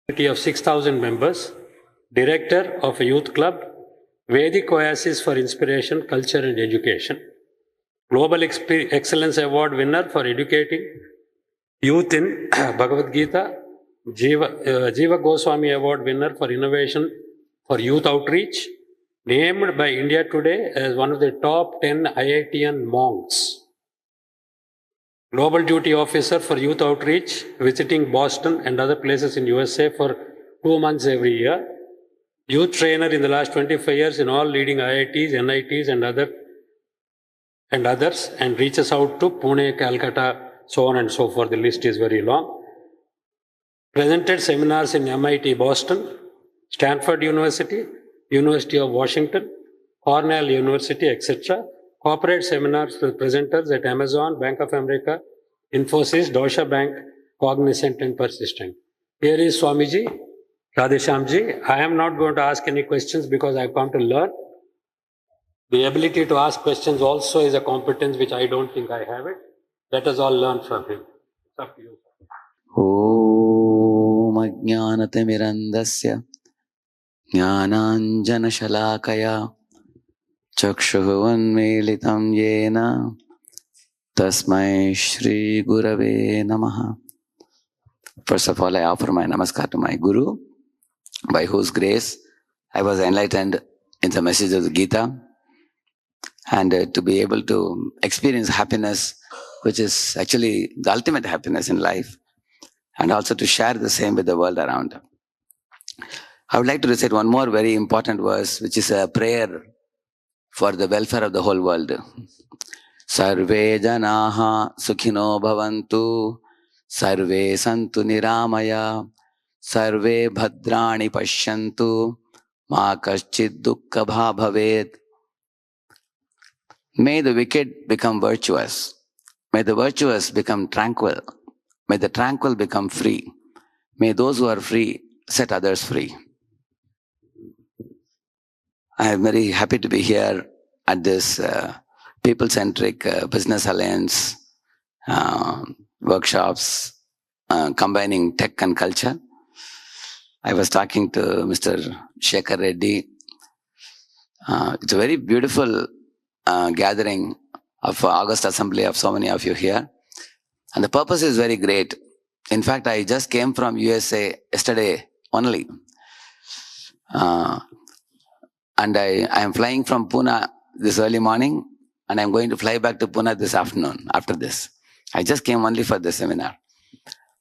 Community of 6,000 members, Director of a Youth Club, Vedic Oasis for Inspiration, Culture and Education, Global Excellence Award winner for educating youth in Bhagavad Gita, Jiva Goswami Award winner for innovation for youth outreach, named by India Today as one of the top 10 IITian monks. Global Duty Officer for Youth Outreach, visiting Boston and other places in USA for 2 months every year. Youth trainer in the last 25 years in all leading IITs, NITs and others, and reaches out to Pune, Calcutta, so on and so forth. The list is very long. Presented seminars in MIT Boston, Stanford University, University of Washington, Cornell University, etc. Corporate seminars with presenters at Amazon, Bank of America, Infosys, Deutsche Bank, Cognizant and Persistent. Here is Swamiji, Radheshyamji. I am not going to ask any questions because I have come to learn. The ability to ask questions also is a competence which I don't think I have it. Let us all learn from him. It's up to you. Om Ajnanatimirandasya Jnananjanashalakaya Chakshuvanmilitam Yena Tasmai Shri Gurave Namaha. First of all, I offer my namaskar to my Guru, by whose grace I was enlightened in the message of the Gita, and to be able to experience happiness, which is actually the ultimate happiness in life, and also to share the same with the world around. I would like to recite one more very important verse, which is a prayer for the welfare of the whole world. Sarve janaha sukhino bhavantu, sarve santu niramaya, sarve bhadrani pashyantu, ma kaschid dukkha bhavet. May the wicked become virtuous. May the virtuous become tranquil. May the tranquil become free. May those who are free set others free. I am very happy to be here at this People-Centric Business Alliance workshops combining tech and culture. I was talking to Mr. Shekhar Reddy. It's a very beautiful gathering of August Assembly of so many of you here. And the purpose is very great. In fact, I just came from USA yesterday only. And I am flying from Pune this early morning, and I'm going to fly back to Pune this afternoon after this. I just came only for this seminar.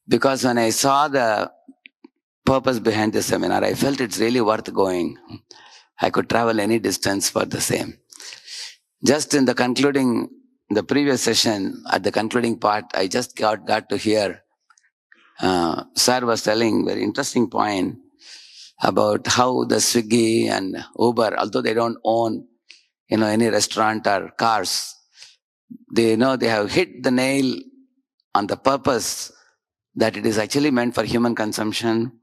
Because when I saw the purpose behind this seminar, I felt it's really worth going. I could travel any distance for the same. Just in the previous session, at the concluding part, I just got to hear Sir was telling very interesting point about how the Swiggy and Uber, although they don't own any restaurant or cars, they have hit the nail on the purpose that it is actually meant for human consumption,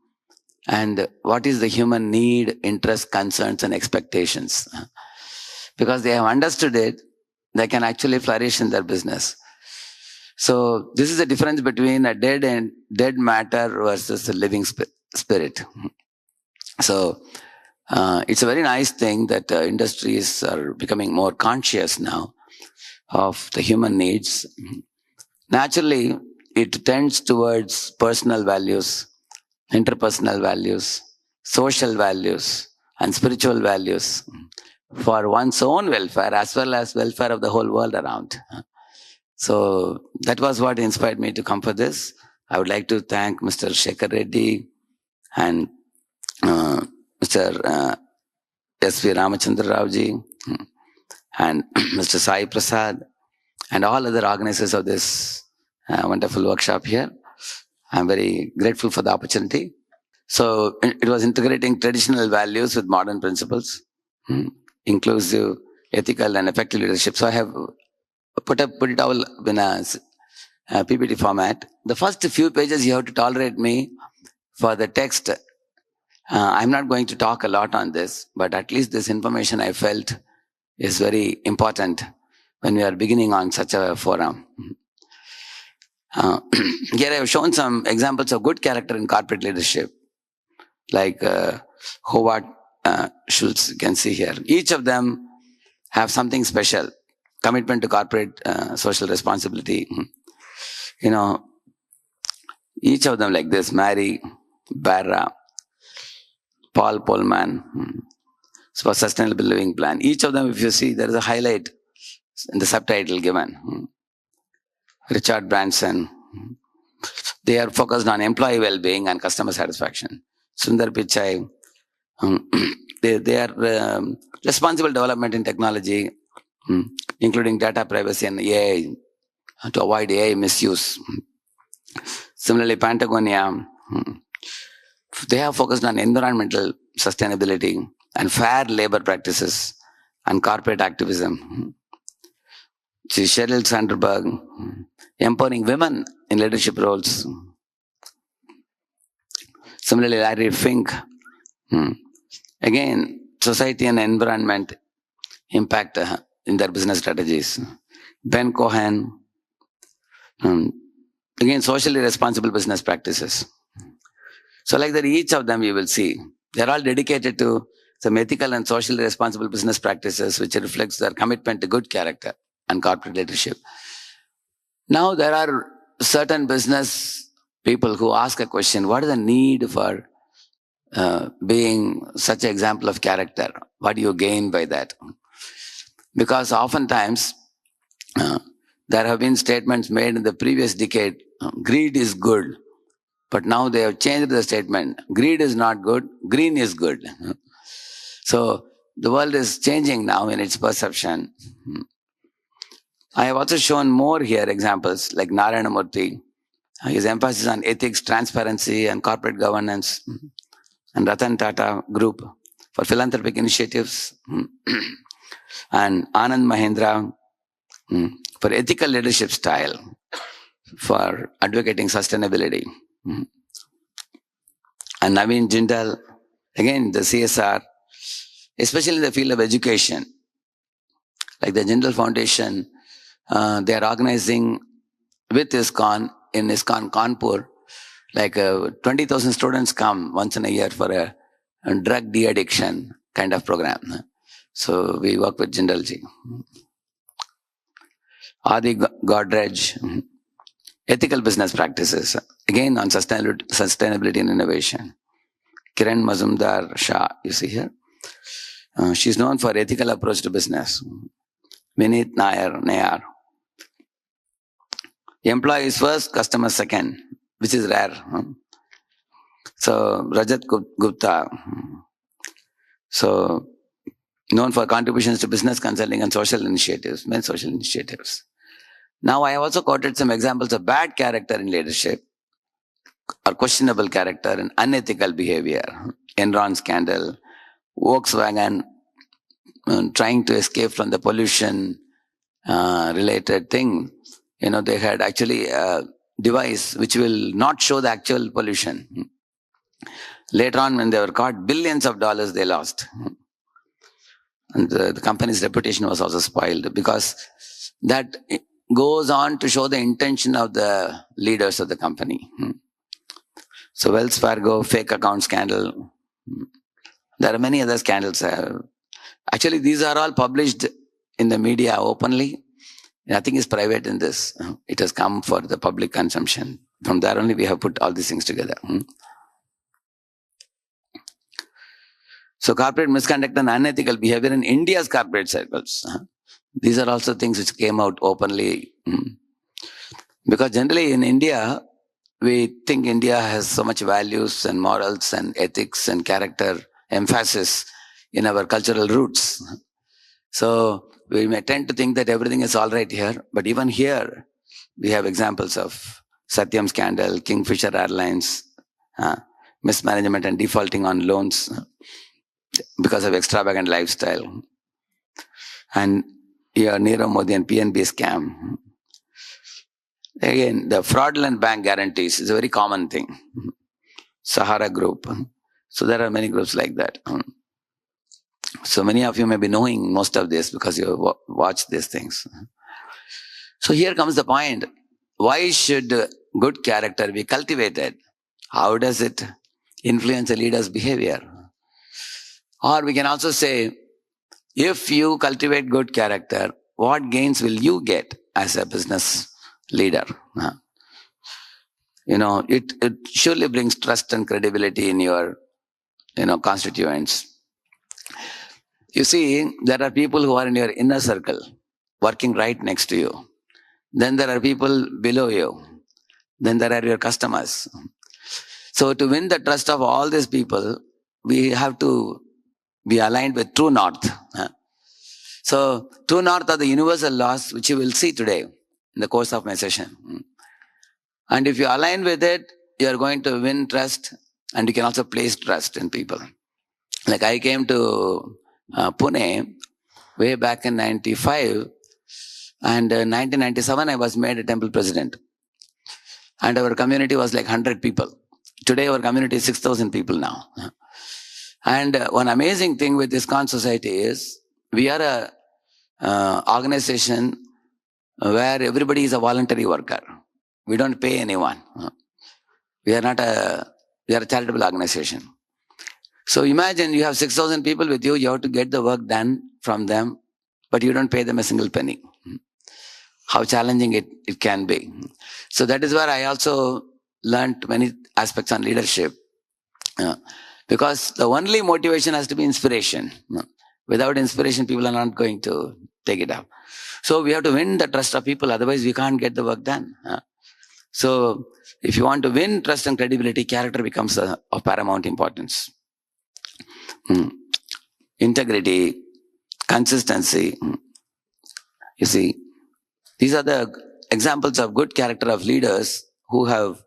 and what is the human need, interest, concerns and expectations. Because they have understood it, they can actually flourish in their business. So this is the difference between a dead matter versus a living spirit. So it's a very nice thing that industries are becoming more conscious now of the human needs. Naturally, it tends towards personal values, interpersonal values, social values, and spiritual values for one's own welfare as well as welfare of the whole world around. So that was what inspired me to come for this. I would like to thank Mr. Shekhar Reddy and Mr. S.V. Ramachandra Raoji and Mr. Sai Prasad and all other organizers of this wonderful workshop here. I'm very grateful for the opportunity. So it was integrating traditional values with modern principles, inclusive, ethical and effective leadership. So I have put it all in a PPT format. The first few pages you have to tolerate me for the text. I'm not going to talk a lot on this, but at least this information I felt is very important when we are beginning on such a forum. Here I have shown some examples of good character in corporate leadership. like Howard Schultz, you can see here. Each of them have something special. Commitment to corporate social responsibility. Each of them like this. Mary Barra, Paul Polman, for Sustainable Living Plan. Each of them, if you see, there is a highlight in the subtitle given. Richard Branson. They are focused on employee well-being and customer satisfaction. Sundar Pichai. They are responsible development in technology, including data privacy and AI, to avoid AI misuse. Similarly, Patagonia, they have focused on environmental sustainability and fair labor practices and corporate activism. Sheryl Sandberg, empowering women in leadership roles. Similarly, Larry Fink, again, society and environment impact in their business strategies. Ben Cohen, again, socially responsible business practices. So like that, each of them you will see, they're all dedicated to some ethical and socially responsible business practices, which reflects their commitment to good character and corporate leadership. Now, there are certain business people who ask a question, what is the need for being such an example of character? What do you gain by that? Because oftentimes, there have been statements made in the previous decade, greed is good. But now they have changed the statement, greed is not good, green is good. So the world is changing now in its perception. I have also shown more here examples like Narayana Murthy, his emphasis on ethics, transparency, and corporate governance, and Ratan Tata Group for philanthropic initiatives, and Anand Mahindra for ethical leadership style, for advocating sustainability. And Naveen Jindal, again, the CSR, especially in the field of education, like the Jindal Foundation, they are organizing with ISKCON, in ISKCON Kanpur, like 20,000 students come once in a year for a drug de-addiction kind of program. So we work with Jindalji. Adi Godrej, ethical business practices, again on sustainability and innovation. Kiran Mazumdar Shah, you see here. She's known for ethical approach to business. Vineet Nayar. Employees first, customers second, which is rare. So Rajat Gupta, so known for contributions to business consulting and social initiatives, many social initiatives. Now I have also quoted some examples of bad character in leadership, or questionable character and unethical behavior. Enron scandal, Volkswagen trying to escape from the pollution related thing. They had actually a device which will not show the actual pollution. Later on, when they were caught, billions of dollars they lost. And the company's reputation was also spoiled, because that goes on to show the intention of the leaders of the company. So Wells Fargo, fake account scandal. There are many other scandals. Actually, these are all published in the media openly. Nothing is private in this. It has come for the public consumption. From there only we have put all these things together. So corporate misconduct and unethical behavior in India's corporate circles. These are also things which came out openly. Because generally in India, we think India has so much values and morals and ethics and character emphasis in our cultural roots. So we may tend to think that everything is all right here. But even here, we have examples of Satyam scandal, Kingfisher Airlines, mismanagement and defaulting on loans because of extravagant lifestyle. And here, Nirav Modi and PNB scam. Again, the fraudulent bank guarantees is a very common thing. Sahara Group. So there are many groups like that. So many of you may be knowing most of this because you watch these things. So here comes the point. Why should good character be cultivated? How does it influence a leader's behavior. Or we can also say, if you cultivate good character, what gains will you get as a business leader? It surely brings trust and credibility in your, constituents. You see, there are people who are in your inner circle, working right next to you. Then there are people below you. Then there are your customers. So to win the trust of all these people, we have to be aligned with true north. So true north are the universal laws which you will see today in the course of my session. And if you align with it, you are going to win trust, and you can also place trust in people. Like I came to Pune way back in 95, and in 1997 I was made a temple president. And our community was like 100 people. Today our community is 6,000 people now. And one amazing thing with ISKCON society is, we are a organization where everybody is a voluntary worker. We don't pay anyone. We are a charitable organization. So imagine you have 6,000 people with you, you have to get the work done from them, but you don't pay them a single penny. How challenging it can be. So that is where I also learned many aspects on leadership. Because the only motivation has to be inspiration. Without inspiration, people are not going to take it up. So we have to win the trust of people, otherwise we can't get the work done. So if you want to win trust and credibility, character becomes of paramount importance. Integrity, consistency. You see, these are the examples of good character of leaders who have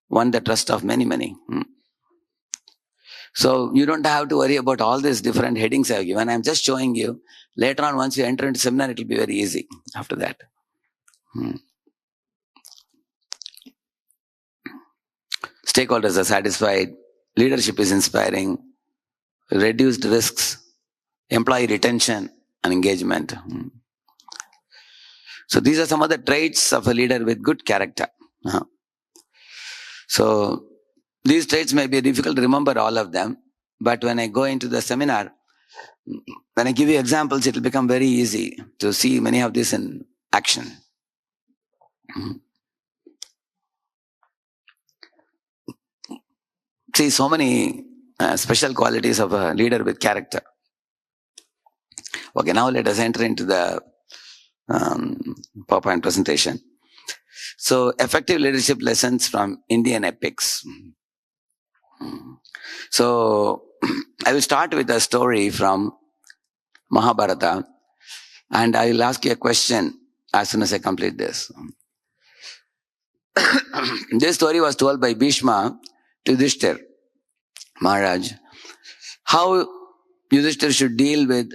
won the trust of many, many. So you don't have to worry about all these different headings I have given. I'm just showing you. Later on, once you enter into seminar, it will be very easy after that. Stakeholders are satisfied. Leadership is inspiring. Reduced risks. Employee retention and engagement. So these are some of the traits of a leader with good character. So these traits may be difficult to remember all of them, but when I go into the seminar, when I give you examples, it will become very easy to see many of these in action. See, so many special qualities of a leader with character. Okay, now let us enter into the PowerPoint presentation. So, effective leadership lessons from Indian epics. So, I will start with a story from Mahabharata, and I will ask you a question as soon as I complete this. This story was told by Bhishma to Yudhishthir Maharaj, how Yudhishthir should deal with,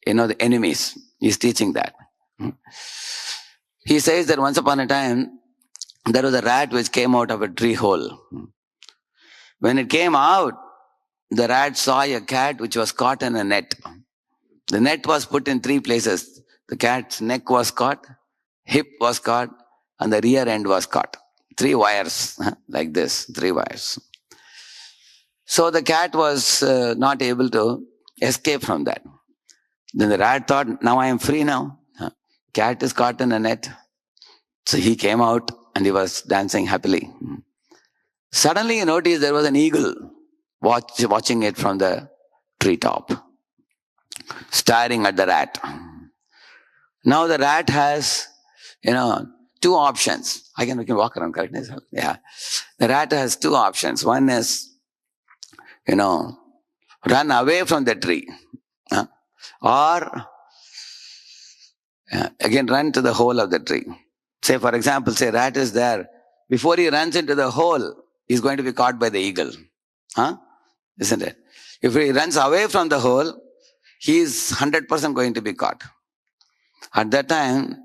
the enemies. He's teaching that. He says that once upon a time, there was a rat which came out of a tree hole. When it came out, the rat saw a cat which was caught in a net. The net was put in three places. The cat's neck was caught, hip was caught, and the rear end was caught. 3 wires, like this, 3 wires. So the cat was not able to escape from that. Then the rat thought, now I am free now. Cat is caught in a net. So he came out and he was dancing happily. Suddenly he noticed there was an eagle watching it from the treetop, staring at the rat. Now the rat has, 2 options. We can walk around, correct? Yeah. The rat has 2 options. One is, run away from the tree. Or, again, run to the hole of the tree. Say, for example, rat is there. Before he runs into the hole, he's going to be caught by the eagle. Isn't it? If he runs away from the hole, he's 100% going to be caught. At that time,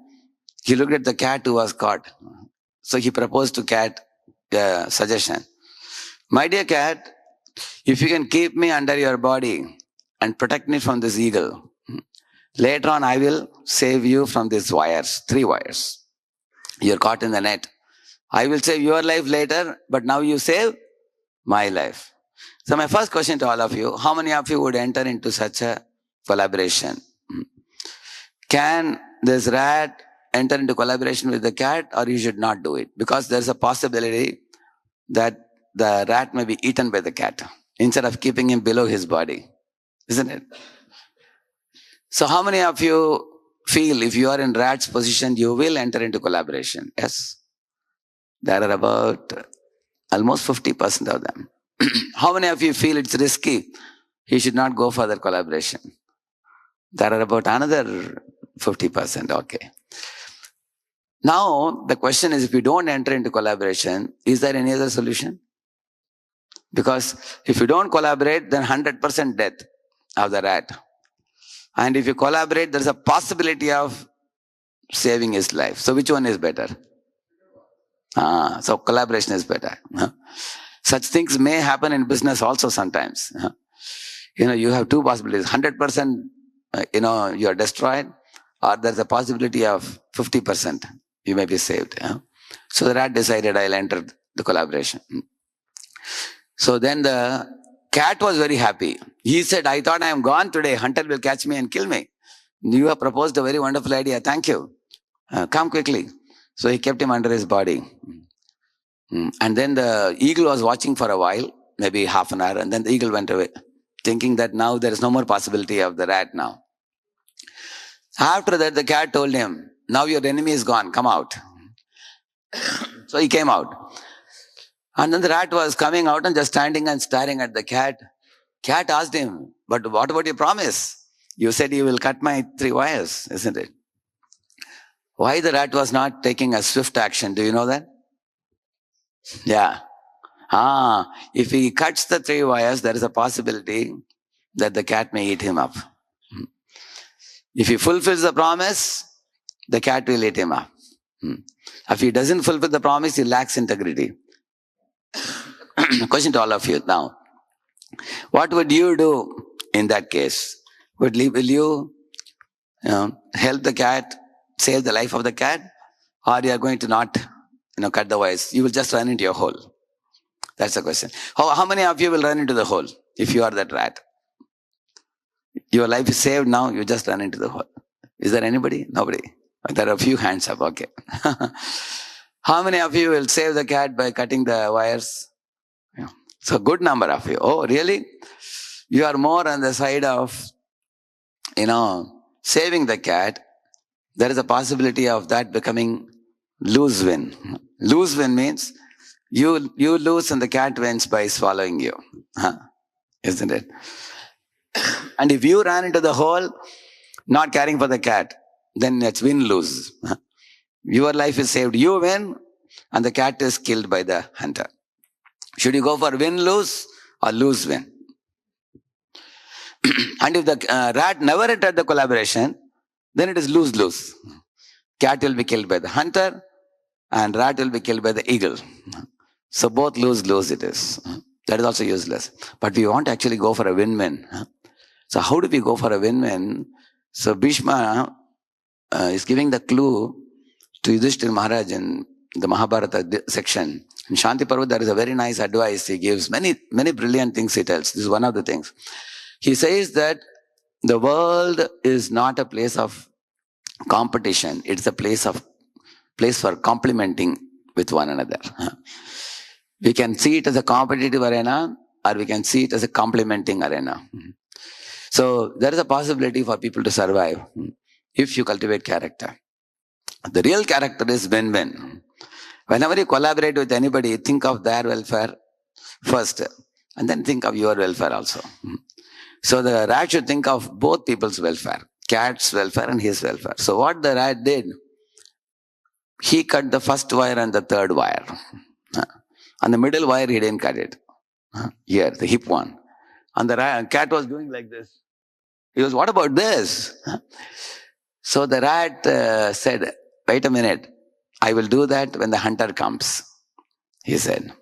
he looked at the cat who was caught. So he proposed to cat a suggestion. My dear cat, if you can keep me under your body and protect me from this eagle, later on I will save you from these wires, 3 wires. You're caught in the net. I will save your life later, but now you save my life. So my first question to all of you, how many of you would enter into such a collaboration? Can this rat enter into collaboration with the cat, or you should not do it? Because there's a possibility that the rat may be eaten by the cat instead of keeping him below his body. Isn't it? So how many of you feel if you are in rat's position, you will enter into collaboration? Yes. There are about almost 50% of them. How many of you feel it's risky? You should not go for the collaboration. There are about another 50%. Okay. Now, the question is, if you don't enter into collaboration, is there any other solution? Because if you don't collaborate, then 100% death of the rat. And if you collaborate, there's a possibility of saving his life. So which one is better? So collaboration is better. Such things may happen in business also sometimes. You have two possibilities. 100%, you are destroyed, or there's a possibility of 50%. You may be saved. So the rat decided, I'll enter the collaboration. So then the cat was very happy. He said, I thought I am gone today. Hunter will catch me and kill me. You have proposed a very wonderful idea. Thank you. Come quickly. So he kept him under his body. And then the eagle was watching for a while, maybe half an hour, and then the eagle went away, thinking that now there is no more possibility of the rat now. After that, the cat told him, now your enemy is gone, come out. So he came out. And then the rat was coming out and just standing and staring at the cat. Cat asked him, but what about your promise? You said you will cut my 3 wires, isn't it? Why the rat was not taking a swift action, do you know that? Yeah. If he cuts the 3 wires, there is a possibility that the cat may eat him up. If he fulfills the promise, the cat will eat him up. If he doesn't fulfill the promise, he lacks integrity. Question to all of you now. What would you do in that case? Will you help the cat, save the life of the cat? Or you are going to not cut the wires? You will just run into your hole. That's the question. How many of you will run into the hole if you are that rat? Your life is saved now, you just run into the hole. Is there anybody? Nobody. There are a few hands up, okay. How many of you will save the cat by cutting the wires? Yeah. So good number of you. Oh, really? You are more on the side of, saving the cat. There is a possibility of that becoming lose-win. Lose-win means you lose and the cat wins by swallowing you. Isn't it? And if you ran into the hole, not caring for the cat, then it's win-lose. Your life is saved. You win, and the cat is killed by the hunter. Should you go for win-lose or lose-win? And if the rat never entered the collaboration, then it is lose-lose. Cat will be killed by the hunter, and rat will be killed by the eagle. So both lose-lose it is. That is also useless. But we want to actually go for a win-win. So how do we go for a win-win? So Bhishma is giving the clue to Yudhishthira Maharaj in the Mahabharata section. In Shanti Parva, there is a very nice advice he gives. Many brilliant things he tells. This is one of the things. He says that the world is not a place of competition. It's a place for complementing with one another. We can see it as a competitive arena, or we can see it as a complementing arena. So there is a possibility for people to survive if you cultivate character. The real character is win-win. Whenever you collaborate with anybody, think of their welfare first, and then think of your welfare also. So the rat should think of both people's welfare, cat's welfare and his welfare. So what the rat did, he cut the first wire and the third wire. And the middle wire, he didn't cut it. Here, the hip one. And the cat was doing like this. He goes, what about this? So the rat said, wait a minute. I will do that when the hunter comes. He said.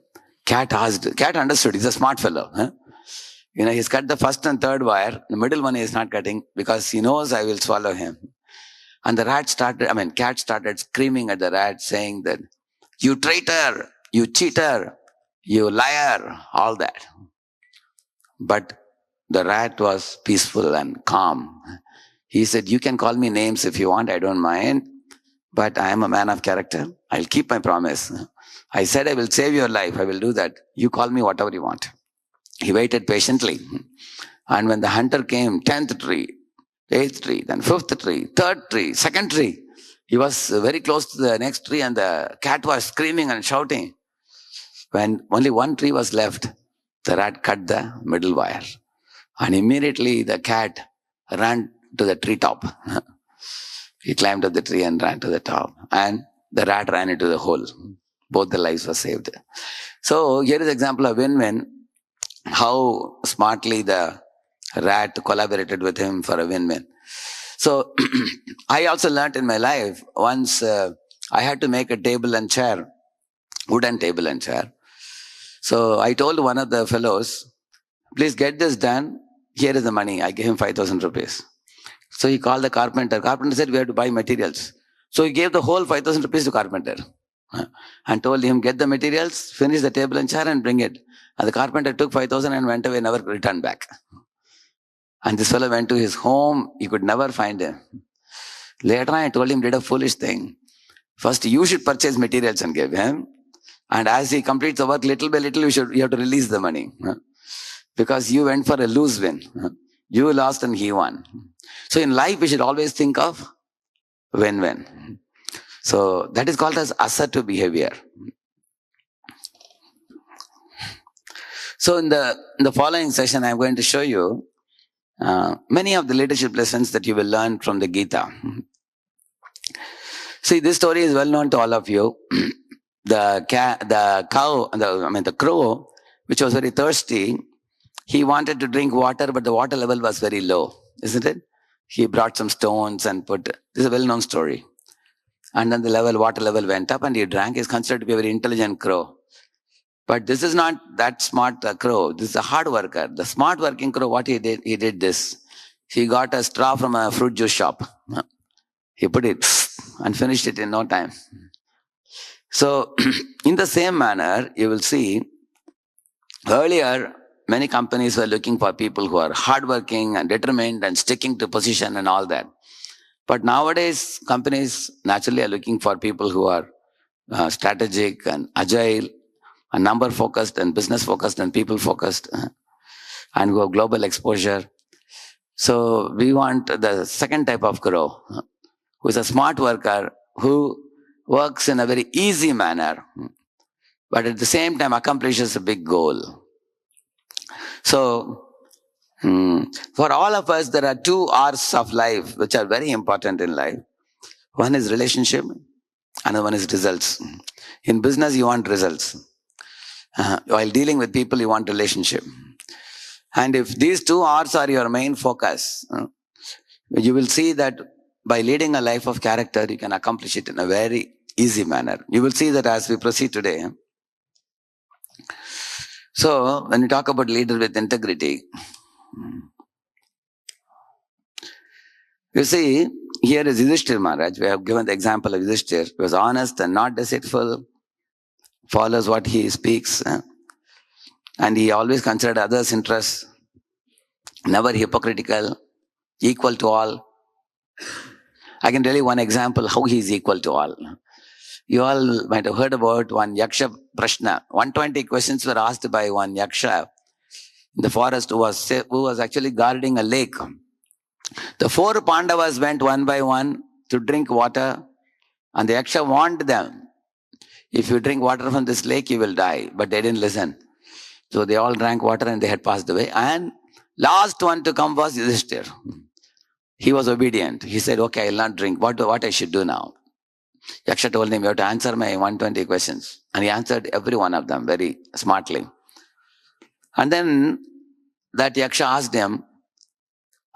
Cat understood. He's a smart fellow. He's cut the first and third wire. The middle one is not cutting because he knows I will swallow him. And the cat started screaming at the rat saying that, you traitor, you cheater, you liar, all that. But the rat was peaceful and calm. He said, you can call me names if you want, I don't mind. But I am a man of character. I'll keep my promise. I said I will save your life. I will do that. You call me whatever you want. He waited patiently. And when the hunter came, 10th tree, 8th tree, then 5th tree, 3rd tree, 2nd tree, he was very close to the next tree and the cat was screaming and shouting. When only one tree was left, the rat cut the middle wire. And immediately the cat ran to the treetop. He climbed up the tree and ran to the top. And the rat ran into the hole. Both the lives were saved. So here is an example of win-win. How smartly the rat collaborated with him for a win-win. So I also learned in my life, once I had to make a table and chair, wooden table and chair. So I told one of the fellows, please get this done. Here is the money. I gave him 5,000 rupees. So he called the carpenter. Carpenter said, we have to buy materials. So he gave the whole 5,000 rupees to carpenter and told him, get the materials, finish the table and chair and bring it. And the carpenter took 5,000 and went away, never returned back. And this fellow went to his home. He could never find him. Later on, I told him, did a foolish thing. First, you should purchase materials and give him. And as he completes the work little by little, you have to release the money. Because you went for a lose win. You lost and he won. So in life, we should always think of win-win. So that is called as assertive behavior. So in the following session, I'm going to show you many of the leadership lessons that you will learn from the Gita. See, this story is well known to all of you. The crow, which was very thirsty, he wanted to drink water, but the water level was very low, isn't it? He brought some stones and put, this is a well-known story. And then the water level went up and he drank. He's considered to be a very intelligent crow. But this is not that smart crow. This is a hard worker. The smart working crow, what he did this. He got a straw from a fruit juice shop. He put it and finished it in no time. So, in the same manner, you will see, earlier, many companies were looking for people who are hardworking and determined and sticking to position and all that. But nowadays, companies naturally are looking for people who are strategic and agile and number focused and business focused and people focused and who have global exposure. So we want the second type of crow, who is a smart worker who works in a very easy manner, but at the same time accomplishes a big goal. So for all of us, there are 2 R's of life which are very important in life. One is relationship, another one is results. In business, you want results. While dealing with people, you want relationship. And if these 2 R's are your main focus, you will see that by leading a life of character, you can accomplish it in a very easy manner. You will see that as we proceed today. So, when we talk about leader with integrity, you see, here is Yudhishthir Maharaj. We have given the example of Yudhishthir. He was honest and not deceitful, follows what he speaks, and he always considered others' interests, never hypocritical, equal to all. I can tell you one example how he is equal to all. You all might have heard about one Yaksha Prashna. 120 questions were asked by one Yaksha in the forest who was actually guarding a lake. The 4 Pandavas went one by one to drink water, and the Yaksha warned them, if you drink water from this lake, you will die. But they didn't listen. So they all drank water and they had passed away. And last one to come was Yudhishthir. He was obedient. He said, okay, I'll not drink. What I should do now? Yaksha told him, you have to answer my 120 questions. And he answered every one of them very smartly. And then that Yaksha asked him,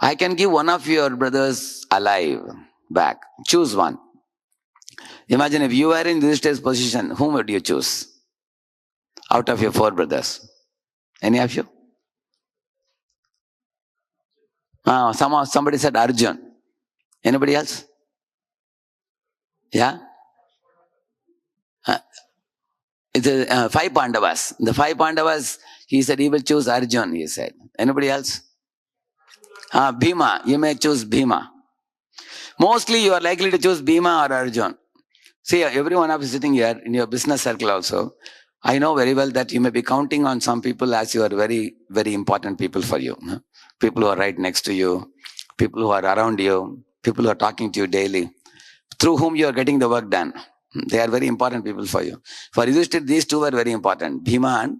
I can give one of your brothers alive back. Choose one. Imagine if you were in Yudhishthir's position, whom would you choose? Out of your 4 brothers. Any of you? Somebody said Arjun. Anybody else? Yeah? It's 5 Pandavas. The 5 Pandavas, He said he will choose Arjun, he said. Anybody else? Bhima. You may choose Bhima. Mostly you are likely to choose Bhima or Arjun. See, every one of you sitting here in your business circle also, I know very well that you may be counting on some people as your very, very important people for you. People who are right next to you, people who are around you, people who are talking to you daily, through whom you are getting the work done. They are very important people for you. For Yudhishthira, these two were very important. Bhima and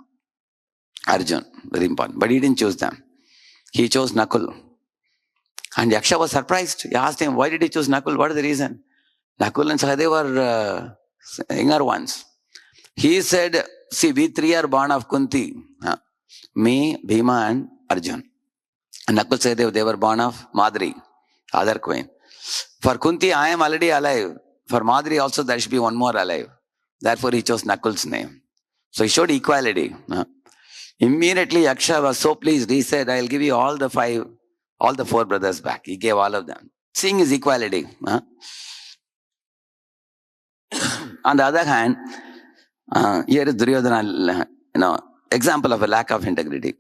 Arjun, very important. But he didn't choose them. He chose Nakul. And Yaksha was surprised. He asked him, why did he choose Nakul? What is the reason? Nakul and Sahadeva were younger ones. He said, see, we three are born of Kunti. Me, Bhima and Arjun. And Nakul Sahadeva, they were born of Madri, other queen. For Kunti, I am already alive. For Madri also, there should be one more alive. Therefore, he chose Nakul's name. So he showed equality. Immediately, Yaksha was so pleased. He said, I'll give you all the four brothers back. He gave all of them. Seeing his equality. On the other hand, here is Duryodhana, example of a lack of integrity.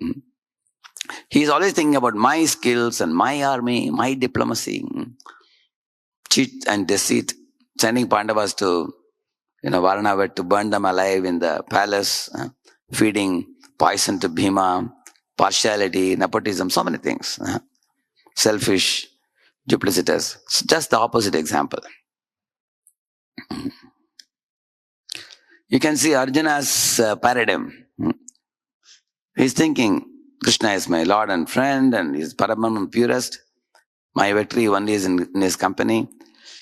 He is always thinking about my skills and my army, my diplomacy, cheat and deceit, sending Pandavas to Varanavat to burn them alive in the palace, feeding poison to Bhima, partiality, nepotism, so many things. Selfish, duplicitous. It's just the opposite example. You can see Arjuna's paradigm. He's thinking, Krishna is my Lord and friend, and he's Parabrahman purest. My victory only is in his company.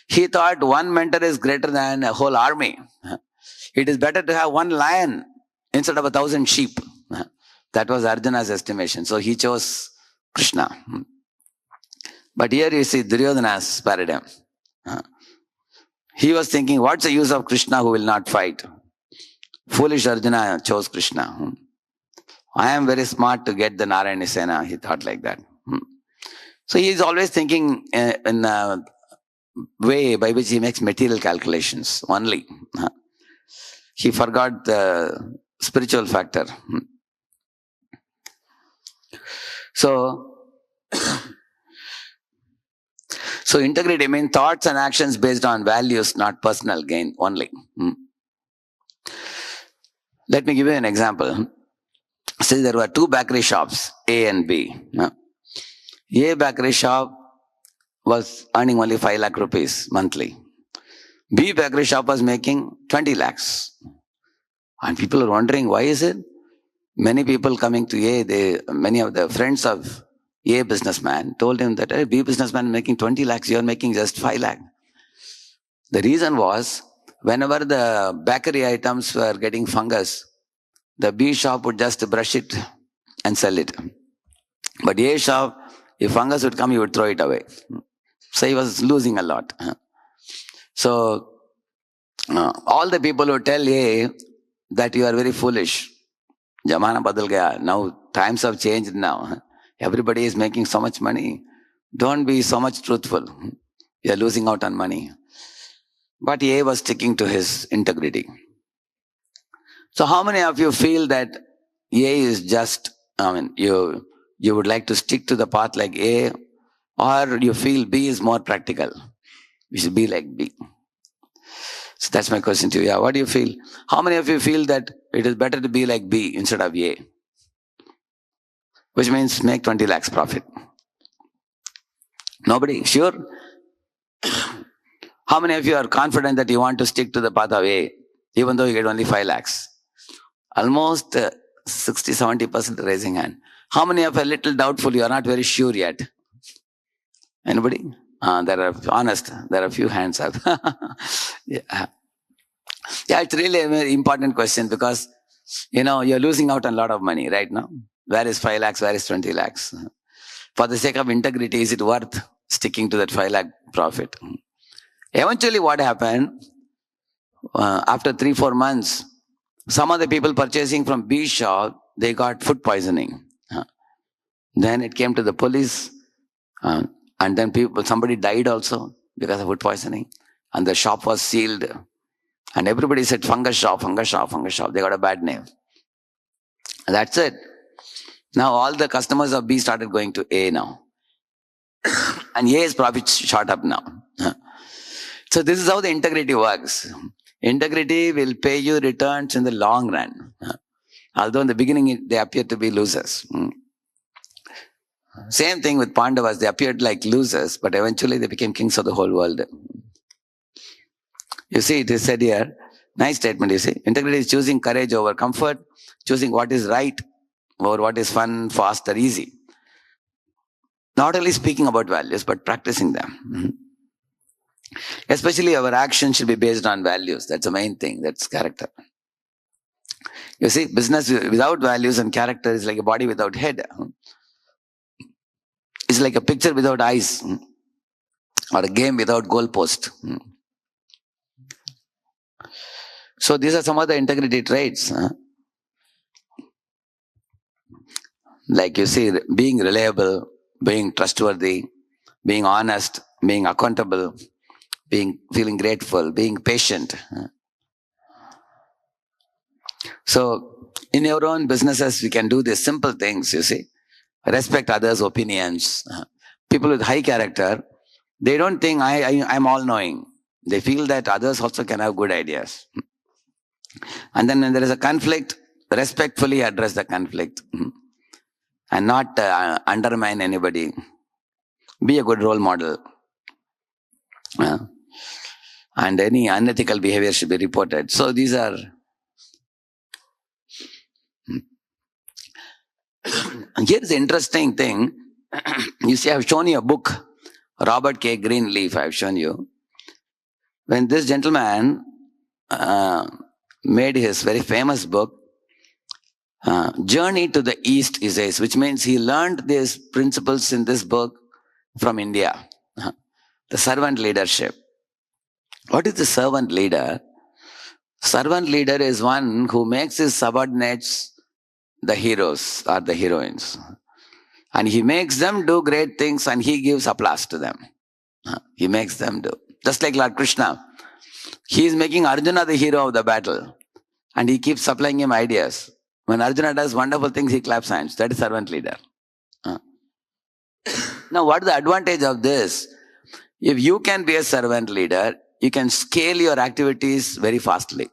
He thought one mentor is greater than a whole army. It is better to have one lion instead of 1,000 sheep. That was Arjuna's estimation. So he chose Krishna. But here you see Duryodhana's paradigm. He was thinking, what's the use of Krishna who will not fight? Foolish Arjuna chose Krishna. I am very smart to get the Narayana Sena. He thought like that. So he is always thinking in a way by which he makes material calculations only. He forgot the spiritual factor. So integrity means thoughts and actions based on values, not personal gain only. Let me give you an example. Say there were two bakery shops, A and B. A bakery shop was earning only 5 lakh rupees monthly. B bakery shop was making 20 lakhs. And people are wondering, why is it? Many people coming to A, many of the friends of A businessman told him that, hey, B businessman making 20 lakhs, you are making just 5 lakh. The reason was, whenever the bakery items were getting fungus, the B shop would just brush it and sell it. But A shop, if fungus would come, he would throw it away. So he was losing a lot. So all the people who tell A that you are very foolish, Jamana badal gaya, now times have changed now. Everybody is making so much money. Don't be so much truthful. You are losing out on money. But A was sticking to his integrity. So how many of you feel that A is just, you would like to stick to the path like A, or you feel B is more practical? We should be like B. So that's my question to you. Yeah, what do you feel? How many of you feel that it is better to be like B instead of A? Which means make 20 lakhs profit. Nobody? Sure? How many of you are confident that you want to stick to the path of A, even though you get only 5 lakhs? Almost 60-70% raising hand. How many of you are a little doubtful? You are not very sure yet. Anybody? There are a few hands up. Yeah, it's really a very important question because, you're losing out on a lot of money right now. Where is 5 lakhs? Where is 20 lakhs? For the sake of integrity, is it worth sticking to that 5 lakh profit? Eventually, what happened? After 3-4 months, some of the people purchasing from B shop, they got food poisoning. Then it came to the police, and then somebody died also because of food poisoning. And the shop was sealed. And everybody said, fungus shop, fungus shop, fungus shop. They got a bad name. And that's it. Now all the customers of B started going to A now. And A's profit shot up now. So this is how the integrity works. Integrity will pay you returns in the long run. Although in the beginning they appear to be losers. Same thing with Pandavas. They appeared like losers, but eventually they became kings of the whole world. You see, it is said here, nice statement, you see. Integrity is choosing courage over comfort, choosing what is right over what is fun, fast, or easy. Not only speaking about values, but practicing them. Especially our actions should be based on values. That's the main thing. That's character. You see, business without values and character is like a body without head. It's like a picture without eyes. Or a game without goalpost. So these are some of the integrity traits. Like you see, being reliable, being trustworthy, being honest, being accountable, feeling grateful, being patient. So in your own businesses, we can do these simple things, you see. Respect others' opinions. People with high character, they don't think I'm all-knowing. They feel that others also can have good ideas. And then when there is a conflict, respectfully address the conflict. And not undermine anybody. Be a good role model. And any unethical behavior should be reported. So these are... Here's the interesting thing. You see, I've shown you a book, Robert K. Greenleaf, I've shown you. When this gentleman made his very famous book, Journey to the East, he says, which means he learned these principles in this book from India. The servant leadership. What is the servant leader? Servant leader is one who makes his subordinates the heroes or the heroines. And he makes them do great things and he gives applause to them. He makes them do. Just like Lord Krishna. He is making Arjuna the hero of the battle. And he keeps supplying him ideas. When Arjuna does wonderful things, he claps hands. That is servant leader. Now, what is the advantage of this? If you can be a servant leader, you can scale your activities very fastly.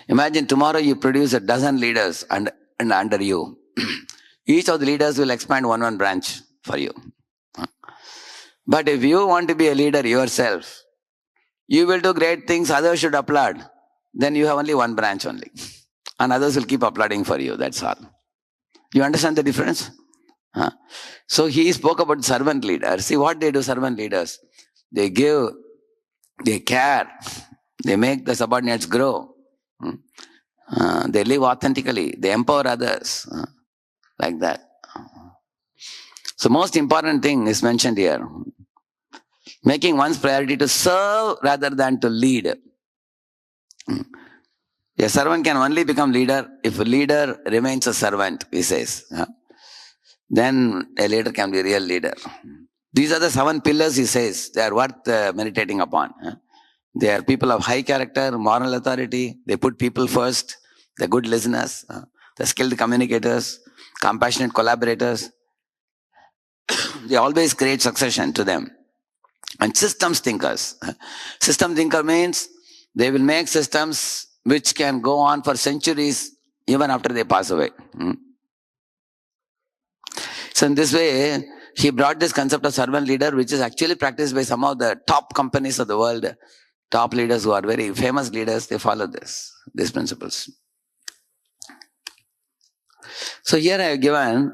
Imagine tomorrow you produce a dozen leaders and under you. Each of the leaders will expand one branch for you. But if you want to be a leader yourself, you will do great things, others should applaud. Then you have only one branch only. And others will keep applauding for you, that's all. You understand the difference? So he spoke about servant leaders. See what they do, servant leaders. They give, they care, they make the subordinates grow. They live authentically, they empower others. Like that. So most important thing is mentioned here. Making one's priority to serve rather than to lead. A servant can only become leader if a leader remains a servant, he says. Then a leader can be a real leader. These are the 7 pillars, he says. They are worth meditating upon. They are people of high character, moral authority. They put people first. They're good listeners. They're skilled communicators, compassionate collaborators. They always create succession to them. And systems thinkers. System thinker means they will make systems which can go on for centuries even after they pass away. So in this way, he brought this concept of servant leader, which is actually practiced by some of the top companies of the world. Top leaders who are very famous leaders, they follow these principles. So here I have given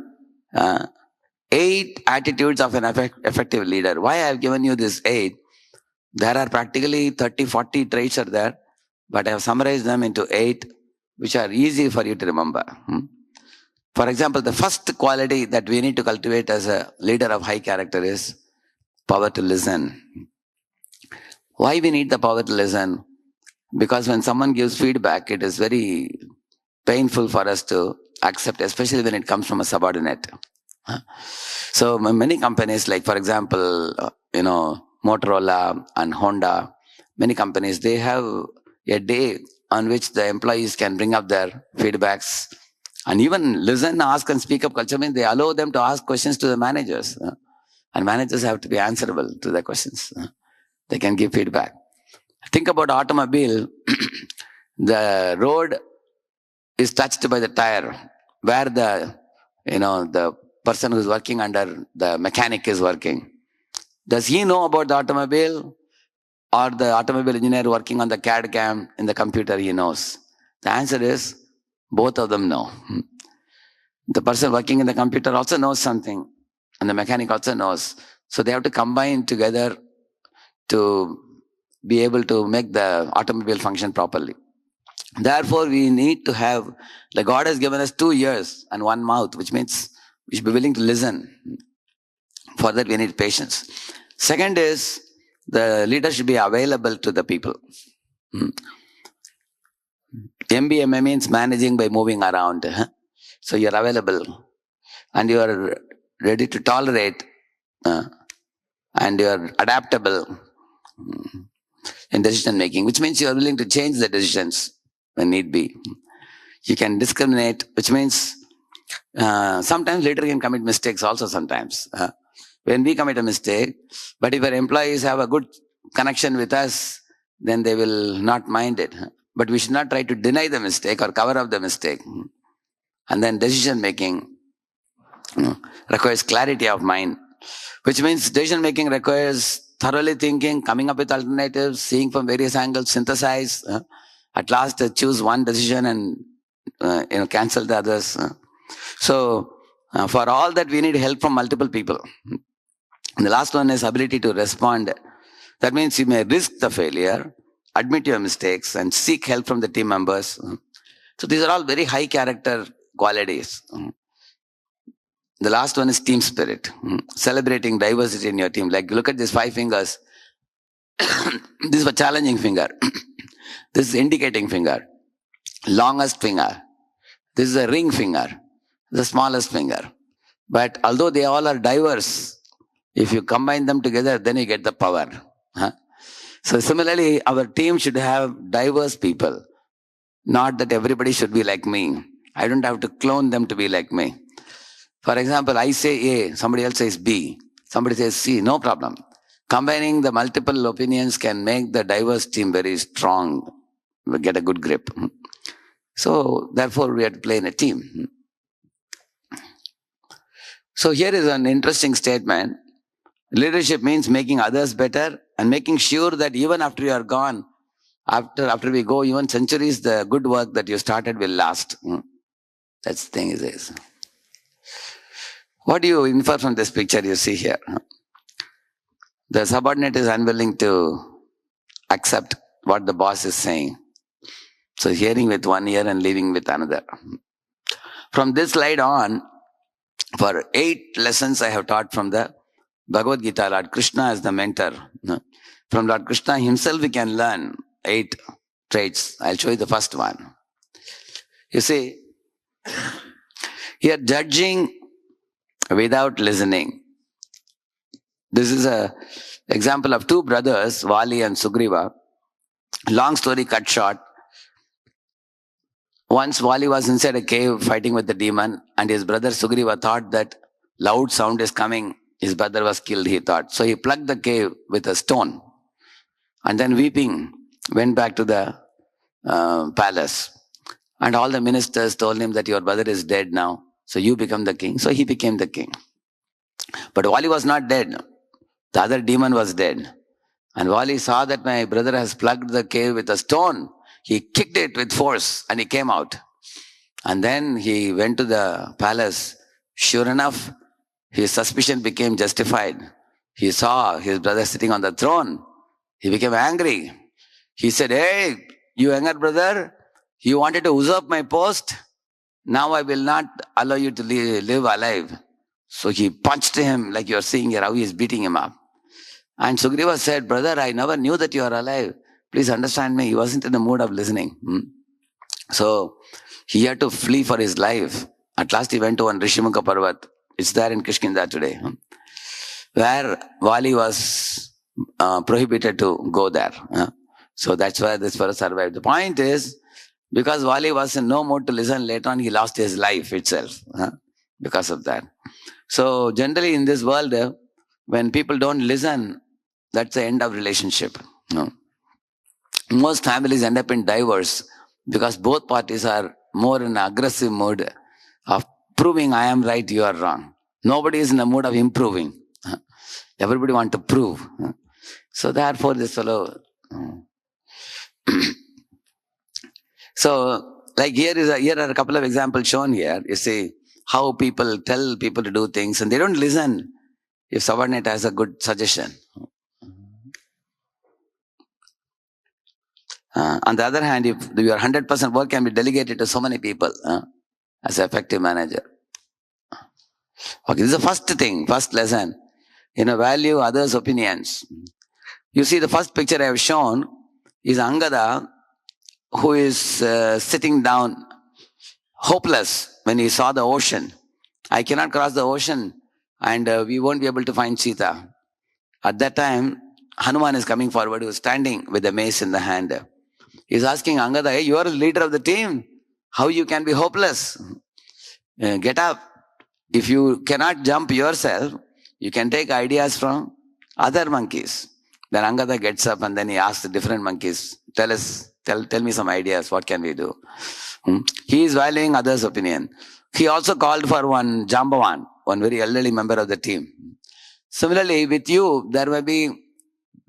8 attitudes of an effective leader. Why I have given you this 8? There are practically 30, 40 traits are there, but I have summarized them into 8, which are easy for you to remember. For example, the first quality that we need to cultivate as a leader of high character is power to listen. Why we need the power to listen? Because when someone gives feedback, it is very painful for us to accept, especially when it comes from a subordinate. So many companies, like for example, Motorola and Honda, many companies, they have a day on which the employees can bring up their feedbacks And even listen, ask and speak up culture means they allow them to ask questions to the managers. And managers have to be answerable to the questions. They can give feedback. Think about automobile. The road is touched by the tire where the person who's working under the mechanic is working. Does he know about the automobile, or the automobile engineer working on the CAD cam in the computer he knows? The answer is both of them know. The person working in the computer also knows something, and the mechanic also knows. So they have to combine together to be able to make the automobile function properly. Therefore, we need to have, like God has given us 2 ears and 1 mouth, which means we should be willing to listen. For that, we need patience. Second is, the leader should be available to the people. MBMA means managing by moving around. So you're available and you are ready to tolerate and you are adaptable in decision making, which means you are willing to change the decisions when need be. You can discriminate, which means sometimes leader can commit mistakes also sometimes. When we commit a mistake, but if our employees have a good connection with us, then they will not mind it. But we should not try to deny the mistake or cover up the mistake. And then decision making requires clarity of mind, which means decision making requires thoroughly thinking, coming up with alternatives, seeing from various angles, synthesize. At last, choose one decision and cancel the others. So, for all that, we need help from multiple people. And the last one is ability to respond. That means you may risk the failure, admit your mistakes, and seek help from the team members. So these are all very high character qualities. The last one is team spirit. Celebrating diversity in your team. Like, look at these 5 fingers. This is a challenging finger. This is indicating finger. Longest finger. This is a ring finger. The smallest finger. But although they all are diverse, if you combine them together, then you get the power. So similarly, our team should have diverse people. Not that everybody should be like me. I don't have to clone them to be like me. For example, I say A, somebody else says B, somebody says C, no problem. Combining the multiple opinions can make the diverse team very strong, get a good grip. So therefore, we have to play in a team. So here is an interesting statement. Leadership means making others better and making sure that even after you are gone, after we go even centuries, the good work that you started will last. That's the thing it is. What do you infer from this picture you see here? The subordinate is unwilling to accept what the boss is saying. So hearing with one ear and leaving with another. From this slide on, for 8 lessons I have taught from the Bhagavad Gita, Lord Krishna as the mentor. From Lord Krishna himself we can learn 8 traits. I'll show you the first one. You see, here judging without listening. This is an example of 2 brothers, Vali and Sugriva. Long story cut short. Once Vali was inside a cave fighting with the demon, and his brother Sugriva thought that loud sound is coming. His brother was killed, he thought. So he plugged the cave with a stone. And then weeping, went back to the palace. And all the ministers told him that your brother is dead now. So you become the king. So he became the king. But Vali was not dead. The other demon was dead. And Vali saw that my brother has plugged the cave with a stone. He kicked it with force and he came out. And then he went to the palace. Sure enough, his suspicion became justified. He saw his brother sitting on the throne. He became angry. He said, "Hey, you younger brother, you wanted to usurp my post. Now I will not allow you to live alive." So he punched him, like you are seeing here, how he is beating him up. And Sugriva said, "Brother, I never knew that you are alive. Please understand me." He wasn't in the mood of listening. So he had to flee for his life. At last he went to one Rishimuka Parvat. It's there in Kishkinda today. Where Vali was prohibited to go there. So that's why this fellow survived. The point is, Because while he was in no mood to listen, later on he lost his life itself because of that. So generally in this world, when people don't listen, that's the end of relationship. Most families end up in divorce because both parties are more in an aggressive mood of proving I am right, you are wrong. Nobody is in the mood of improving. Everybody want to prove. So therefore this fellow... So, like here are a couple of examples shown here. You see how people tell people to do things and they don't listen if subordinate has a good suggestion. On the other hand, if your 100% work can be delegated to so many people as an effective manager. Okay, this is the first thing, first lesson. Value others' opinions. You see, the first picture I have shown is Angada, who is sitting down, hopeless when he saw the ocean. I cannot cross the ocean and we won't be able to find Sita. At that time, Hanuman is coming forward, who is standing with the mace in the hand. He's asking Angada, hey, you are the leader of the team. How you can be hopeless? Get up. If you cannot jump yourself, you can take ideas from other monkeys. Then Angada gets up and then he asks the different monkeys, tell me some ideas, what can we do? He is valuing others' opinion. He also called for one Jambavan, one very elderly member of the team. Similarly, with you, there may be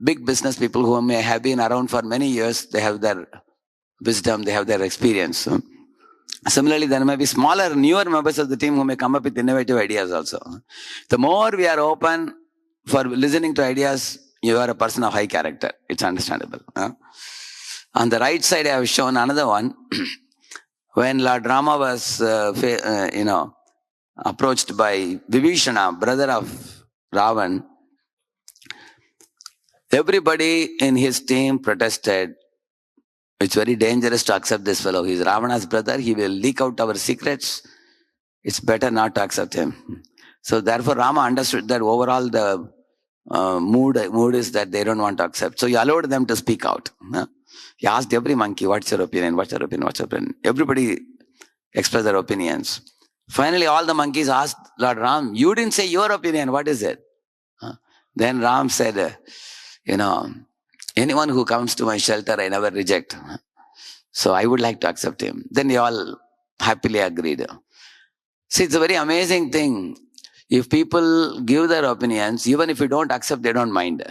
big business people who may have been around for many years. They have their wisdom, they have their experience. Similarly, there may be smaller, newer members of the team who may come up with innovative ideas also. The more we are open for listening to ideas, you are a person of high character. It's understandable. On the right side, I have shown another one. When Lord Rama was, approached by Vibhishana, brother of Ravan, everybody in his team protested. It's very dangerous to accept this fellow. He's Ravana's brother. He will leak out our secrets. It's better not to accept him. So therefore, Rama understood that overall the mood is that they don't want to accept. So he allowed them to speak out. He asked every monkey, what's your opinion? What's your opinion? What's your opinion? Everybody expressed their opinions. Finally, all the monkeys asked Lord Ram, you didn't say your opinion. What is it? Then Ram said, anyone who comes to my shelter, I never reject. So I would like to accept him. Then they all happily agreed. See, it's a very amazing thing. If people give their opinions, even if you don't accept, they don't mind.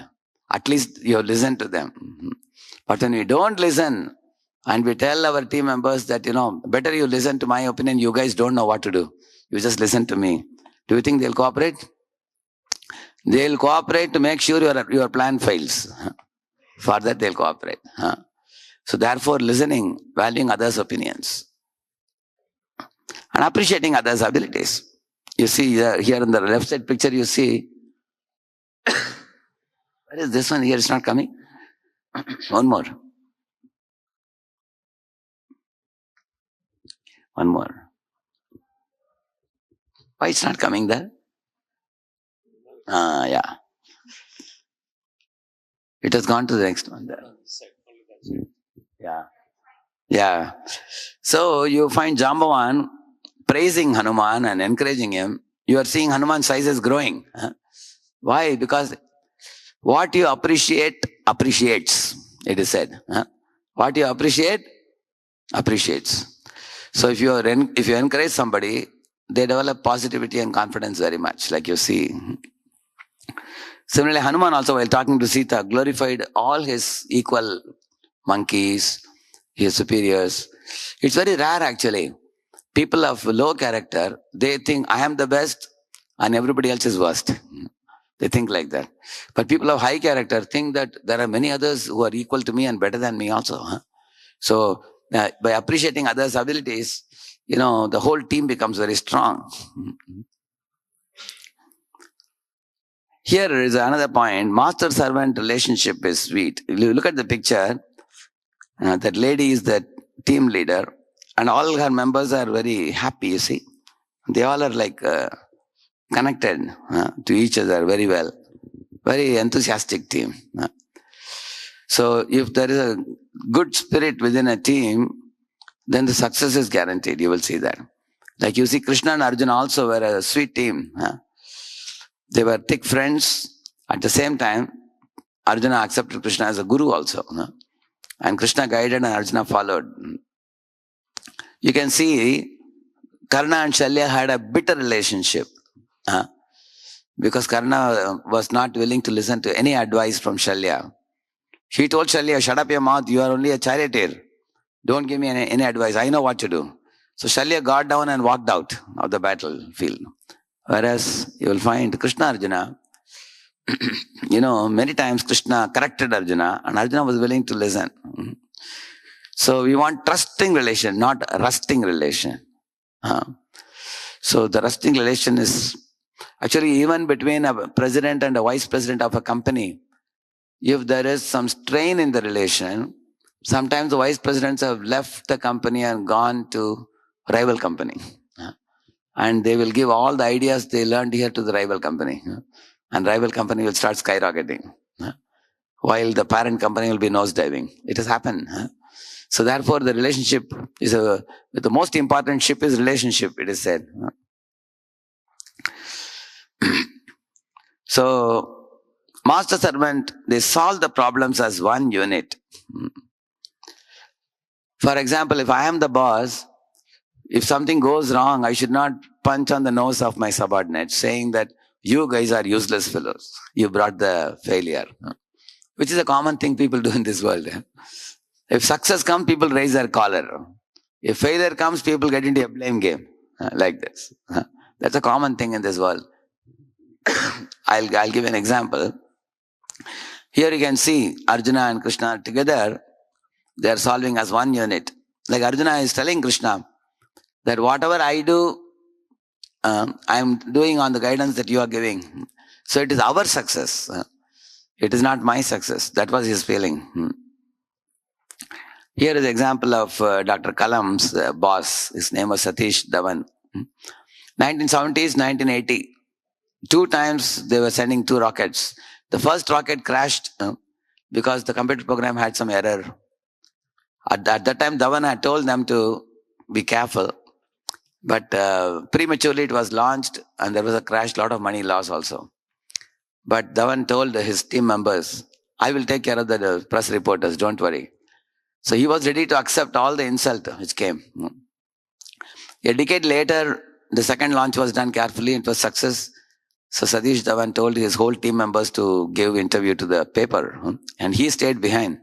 At least you listen to them. But when we don't listen, and we tell our team members that, better you listen to my opinion, you guys don't know what to do. You just listen to me. Do you think they'll cooperate? They'll cooperate to make sure your plan fails. For that, they'll cooperate. So therefore, listening, valuing others' opinions, and appreciating others' abilities. You see here in the left side picture, you see, where is this one here? It's not coming. One more. One more. Why it's not coming there? Yeah. It has gone to the next one there. Yeah. So you find Jambavan praising Hanuman and encouraging him. You are seeing Hanuman's size is growing. Why? Because what you appreciate, appreciates, it is said. What you appreciate, appreciates. So if you encourage somebody, they develop positivity and confidence very much, like you see. Similarly, Hanuman also, while talking to Sita, glorified all his equal monkeys, his superiors. It's very rare actually. People of low character, they think I am the best and everybody else is worst. They think like that. But people of high character think that there are many others who are equal to me and better than me also. So by appreciating others' abilities, the whole team becomes very strong. Here is another point. Master-servant relationship is sweet. If you look at the picture, that lady is the team leader and all her members are very happy, you see. They all are like connected to each other very well. Very enthusiastic team. So if there is a good spirit within a team, then the success is guaranteed. You will see that. Like you see, Krishna and Arjuna also were a sweet team. They were thick friends. At the same time, Arjuna accepted Krishna as a guru also. And Krishna guided and Arjuna followed. You can see Karna and Shalya had a bitter relationship. Because Karna was not willing to listen to any advice from Shalya. He told Shalya, shut up your mouth, you are only a charioteer. Don't give me any advice, I know what to do. So Shalya got down and walked out of the battlefield. Whereas you will find Krishna Arjuna, many times Krishna corrected Arjuna and Arjuna was willing to listen. So we want trusting relation, not rusting relation. So the rusting relation is actually even between a president and a vice president of a company. If there is some strain in the relation, sometimes the vice presidents have left the company and gone to rival company. And they will give all the ideas they learned here to the rival company. And rival company will start skyrocketing. While the parent company will be nosediving. It has happened. So therefore the relationship is the most important ship is relationship, it is said. So master servant, they solve the problems as one unit. For example, if I am the boss, if something goes wrong, I should not punch on the nose of my subordinates saying that you guys are useless fellows. You brought the failure. Which is a common thing people do in this world. If success comes, people raise their collar. If failure comes, people get into a blame game. Like this. That's a common thing in this world. I'll give an example. Here you can see Arjuna and Krishna together. They are solving as one unit. Like Arjuna is telling Krishna that whatever I do, I am doing on the guidance that you are giving. So it is our success. It is not my success. That was his feeling. Here is an example of Dr. Kalam's boss. His name was Satish Dhawan. 1970s, 1980. 2 times they were sending 2 rockets. The first rocket crashed because the computer program had some error. At that time, Dhawan had told them to be careful. But prematurely it was launched and there was a crash, lot of money loss also. But Dhawan told his team members, I will take care of the press reporters, don't worry. So he was ready to accept all the insult which came. A decade later, the second launch was done carefully. It was success. So Satish Dhawan told his whole team members to give interview to the paper. And he stayed behind.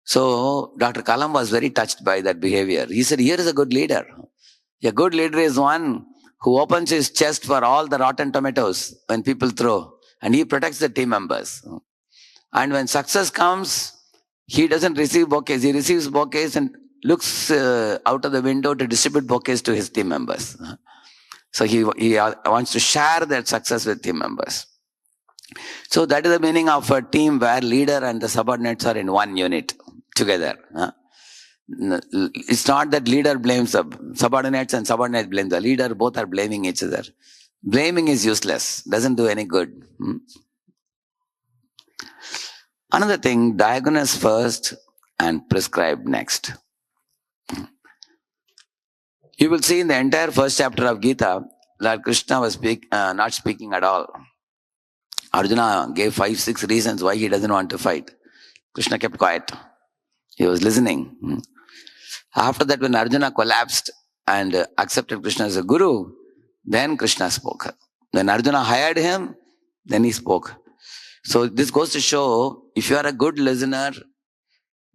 So Dr. Kalam was very touched by that behavior. He said, here is a good leader. A good leader is one who opens his chest for all the rotten tomatoes when people throw. And he protects the team members. And when success comes, he doesn't receive bouquets. He receives bouquets and looks out of the window to distribute bouquets to his team members. So he wants to share that success with team members. So that is the meaning of a team where leader and the subordinates are in one unit together. It's not that leader blames the subordinates and subordinates blame the leader. Both are blaming each other. Blaming is useless. Doesn't do any good. Another thing, diagnose first and prescribe next. You will see in the entire first chapter of Gita, Lord Krishna was not speaking at all. Arjuna gave 5-6 reasons why he doesn't want to fight. Krishna kept quiet. He was listening. After that, when Arjuna collapsed and accepted Krishna as a guru, then Krishna spoke. When Arjuna hired him, then he spoke. So this goes to show, if you are a good listener,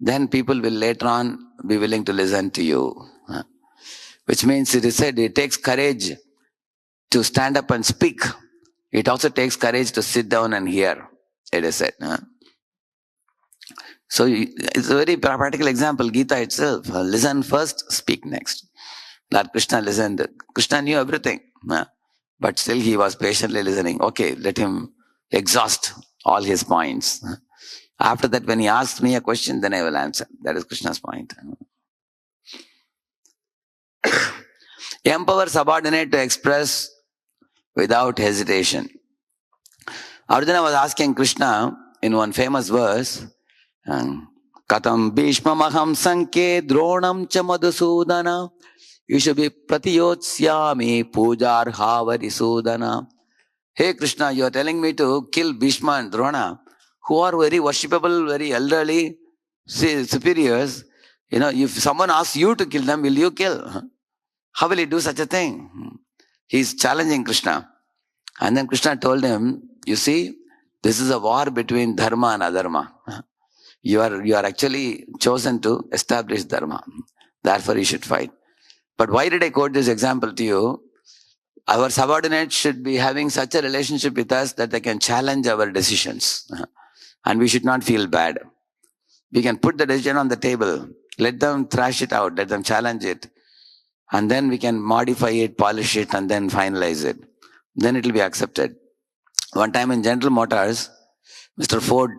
then people will later on be willing to listen to you. Which means it is said it takes courage to stand up and speak. It also takes courage to sit down and hear. It is said. So it's a very practical example, Gita itself. Listen first, speak next. Lord Krishna listened. Krishna knew everything. But still he was patiently listening. Okay, let him exhaust all his points. After that, when he asks me a question, then I will answer. That is Krishna's point. Empower subordinate to express without hesitation. Arjuna was asking Krishna in one famous verse, Katam Bhishmamaham Sanke Dronam cha Madhusudana. You should be Pratiyotsyami Pujar Havarisudana. Hey Krishna, you are telling me to kill Bhishma and Drona, who are very worshipable, very elderly, superiors. If someone asks you to kill them, will you kill? How will he do such a thing? He's challenging Krishna. And then Krishna told him, you see, this is a war between dharma and adharma. You are actually chosen to establish dharma. Therefore, you should fight. But why did I quote this example to you? Our subordinates should be having such a relationship with us that they can challenge our decisions. And we should not feel bad. We can put the decision on the table. Let them thrash it out. Let them challenge it. And then we can modify it, polish it, and then finalize it. Then it will be accepted. One time in General Motors, Mr. Ford,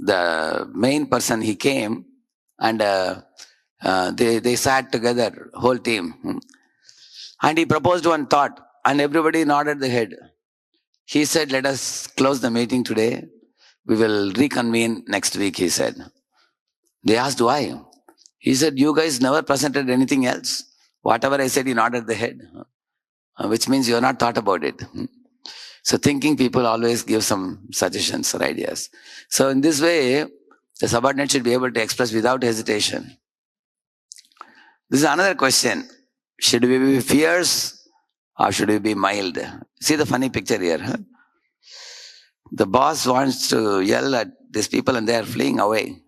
the main person, he came and they sat together, whole team. And he proposed one thought and everybody nodded the head. He said, let us close the meeting today. We will reconvene next week, he said. They asked why. He said, you guys never presented anything else. Whatever I said, he nodded the head. Which means you have not thought about it. So thinking people always give some suggestions or ideas. So in this way, the subordinate should be able to express without hesitation. This is another question. Should we be fierce or should we be mild? See the funny picture here. The boss wants to yell at these people and they are fleeing away.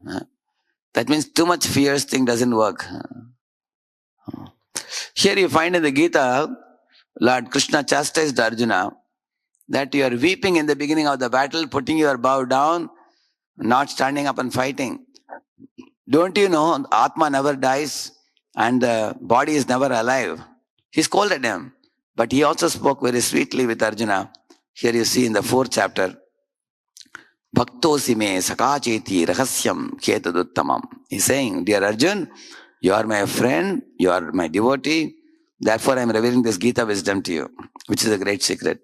That means too much fierce thing doesn't work. Here you find in the Gita, Lord Krishna chastised Arjuna that you are weeping in the beginning of the battle, putting your bow down, not standing up and fighting. Don't you know Atma never dies and the body is never alive? He scolded him. But he also spoke very sweetly with Arjuna. Here you see in the 4th chapter, Bhaktosi me sakacheti Radheshyam ketaduttamam. He's saying, dear Arjun, you are my friend, you are my devotee. Therefore, I am revealing this Gita wisdom to you, which is a great secret.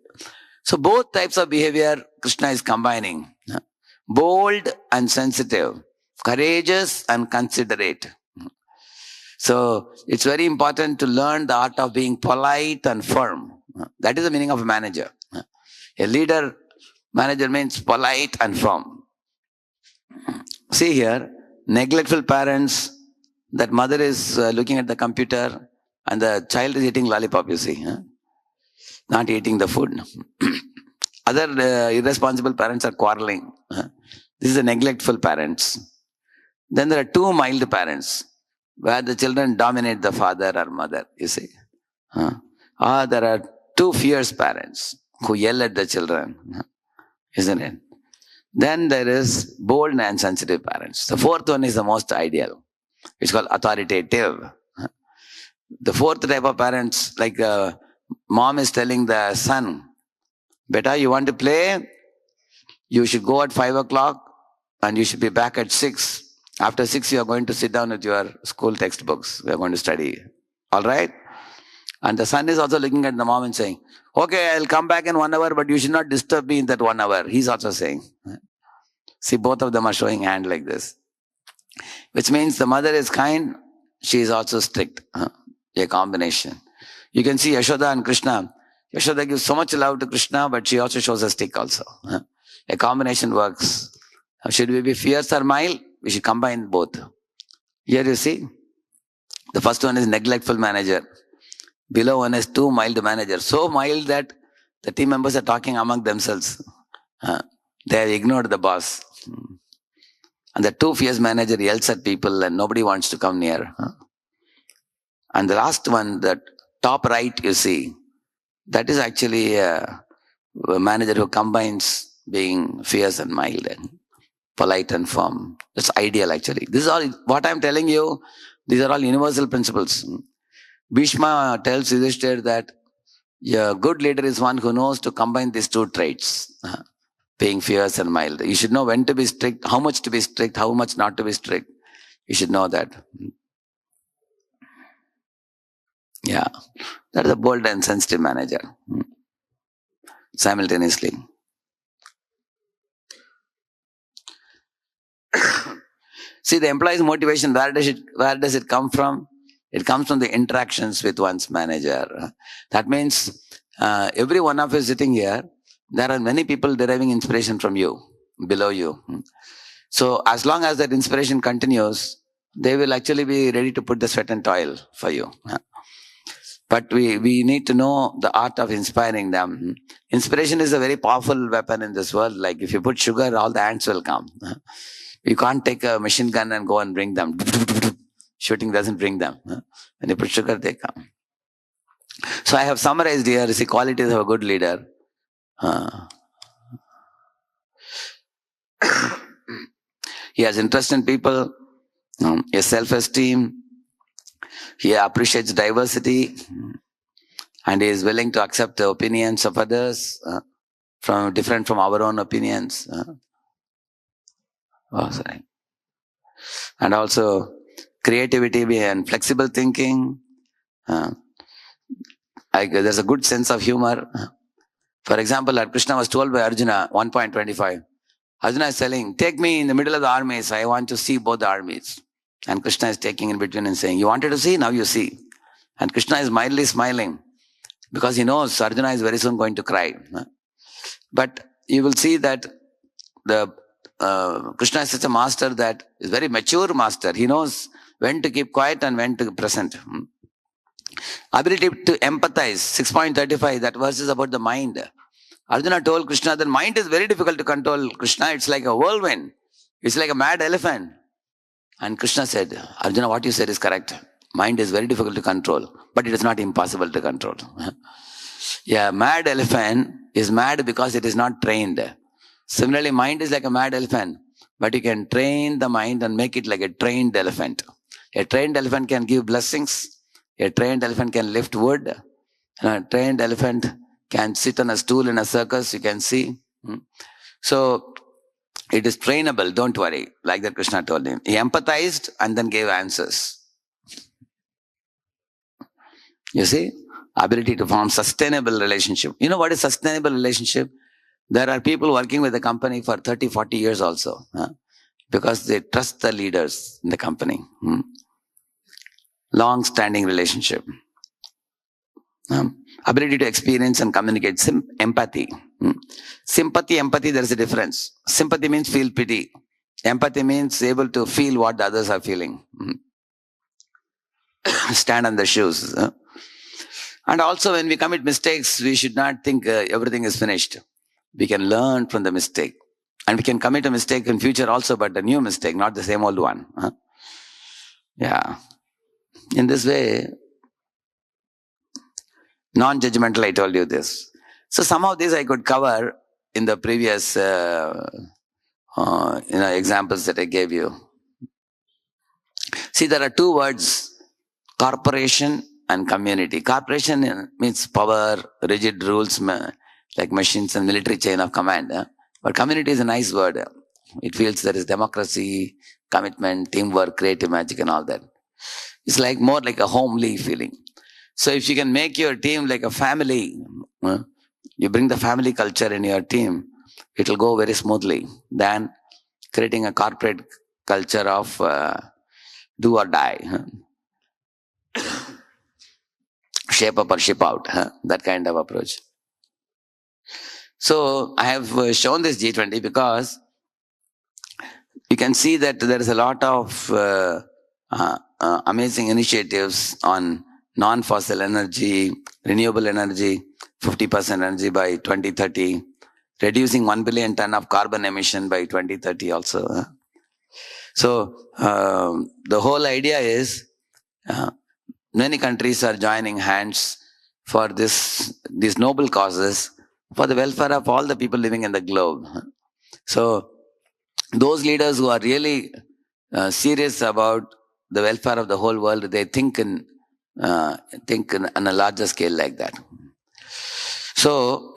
So both types of behavior Krishna is combining. Bold and sensitive, courageous and considerate. So it's very important to learn the art of being polite and firm. That is the meaning of a manager. A manager means polite and firm. See here, neglectful parents, that mother is looking at the computer and the child is eating lollipop, you see. Not eating the food. Other irresponsible parents are quarreling. This is the neglectful parents. Then there are 2 mild parents, where the children dominate the father or mother, you see. There are 2 fierce parents who yell at the children, isn't it? Then there is bold and sensitive parents. The 4th one is the most ideal. It's called authoritative. The 4th type of parents, like mom is telling the son, beta, you want to play? You should go at 5 o'clock and you should be back at 6. After 6, you are going to sit down with your school textbooks. We are going to study. All right? And the son is also looking at the mom and saying, okay, I'll come back in 1 hour, but you should not disturb me in that 1 hour. He's also saying. See, both of them are showing hand like this. Which means the mother is kind, she is also strict. A combination. You can see Yashoda and Krishna. Yashoda gives so much love to Krishna, but she also shows a stick also. A combination works. Should we be fierce or mild? We should combine both. Here you see, the first one is neglectful manager. Below one is 2 mild managers. So mild that the team members are talking among themselves. They have ignored the boss. And the 2 fierce manager yells at people and nobody wants to come near. And the last one, the top right you see, that is actually a manager who combines being fierce and mild and polite and firm. That's ideal actually. This is all, what I'm telling you, these are all universal principles. Bhishma tells Yudhishthira that a good leader is one who knows to combine these 2 traits. Being fierce and mild. You should know when to be strict, how much to be strict, how much not to be strict. You should know that. Yeah. That is a bold and sensitive manager. Simultaneously. See, the employee's motivation, where does it come from? It comes from the interactions with one's manager. That means every one of us sitting here, there are many people deriving inspiration from you, below you. So as long as that inspiration continues, they will actually be ready to put the sweat and toil for you. But we need to know the art of inspiring them. Inspiration is a very powerful weapon in this world. Like if you put sugar, all the ants will come. You can't take a machine gun and go and bring them. Shooting doesn't bring them. When you put sugar, they come. So I have summarized here the qualities of a good leader. He has interest in people, he has self-esteem, he appreciates diversity, and he is willing to accept the opinions of others, different from our own opinions. And also creativity and flexible thinking. There's a good sense of humor. For example, Krishna was told by Arjuna, 1.25. Arjuna is telling, take me in the middle of the armies. I want to see both the armies. And Krishna is taking in between and saying, you wanted to see? Now you see. And Krishna is mildly smiling because he knows Arjuna is very soon going to cry. But you will see that Krishna is such a master that is very mature master. He knows when to keep quiet and when to present. Ability to empathize, 6.35, that verse is about the mind. Arjuna told Krishna that mind is very difficult to control. Krishna, it's like a whirlwind. It's like a mad elephant. And Krishna said, Arjuna, what you said is correct. Mind is very difficult to control, but it is not impossible to control. Yeah, mad elephant is mad because it is not trained. Similarly, mind is like a mad elephant, but you can train the mind and make it like a trained elephant. A trained elephant can give blessings. A trained elephant can lift wood. A trained elephant can sit on a stool in a circus, you can see. So, it is trainable, don't worry, like that Krishna told him. He empathized and then gave answers. You see, ability to form sustainable relationship. You know what is sustainable relationship? There are people working with the company for 30, 40 years also, because they trust the leaders in the company. Long-standing relationship. Ability to experience and communicate. Empathy. Sympathy, empathy, there is a difference. Sympathy means feel pity. Empathy means able to feel what the others are feeling. Stand on the shoes. And also when we commit mistakes, we should not think everything is finished. We can learn from the mistake. And we can commit a mistake in future also, but a new mistake, not the same old one. Yeah. In this way, non-judgmental, I told you this. So some of these I could cover in the previous examples that I gave you. See, there are two words, corporation and community. Corporation means power, rigid rules, like machines and military chain of command. But community is a nice word. It feels there is democracy, commitment, teamwork, creative magic and all that. It's like more like a homely feeling. So if you can make your team like a family, you bring the family culture in your team, it will go very smoothly than creating a corporate culture of do or die. Shape up or ship out, that kind of approach. So I have shown this G20 because you can see that there is a lot of amazing initiatives on non-fossil energy, renewable energy, 50% energy by 2030, reducing 1 billion ton of carbon emission by 2030 also. So the whole idea is many countries are joining hands for these noble causes for the welfare of all the people living in the globe. So those leaders who are really serious about the welfare of the whole world, they think on a larger scale like that. So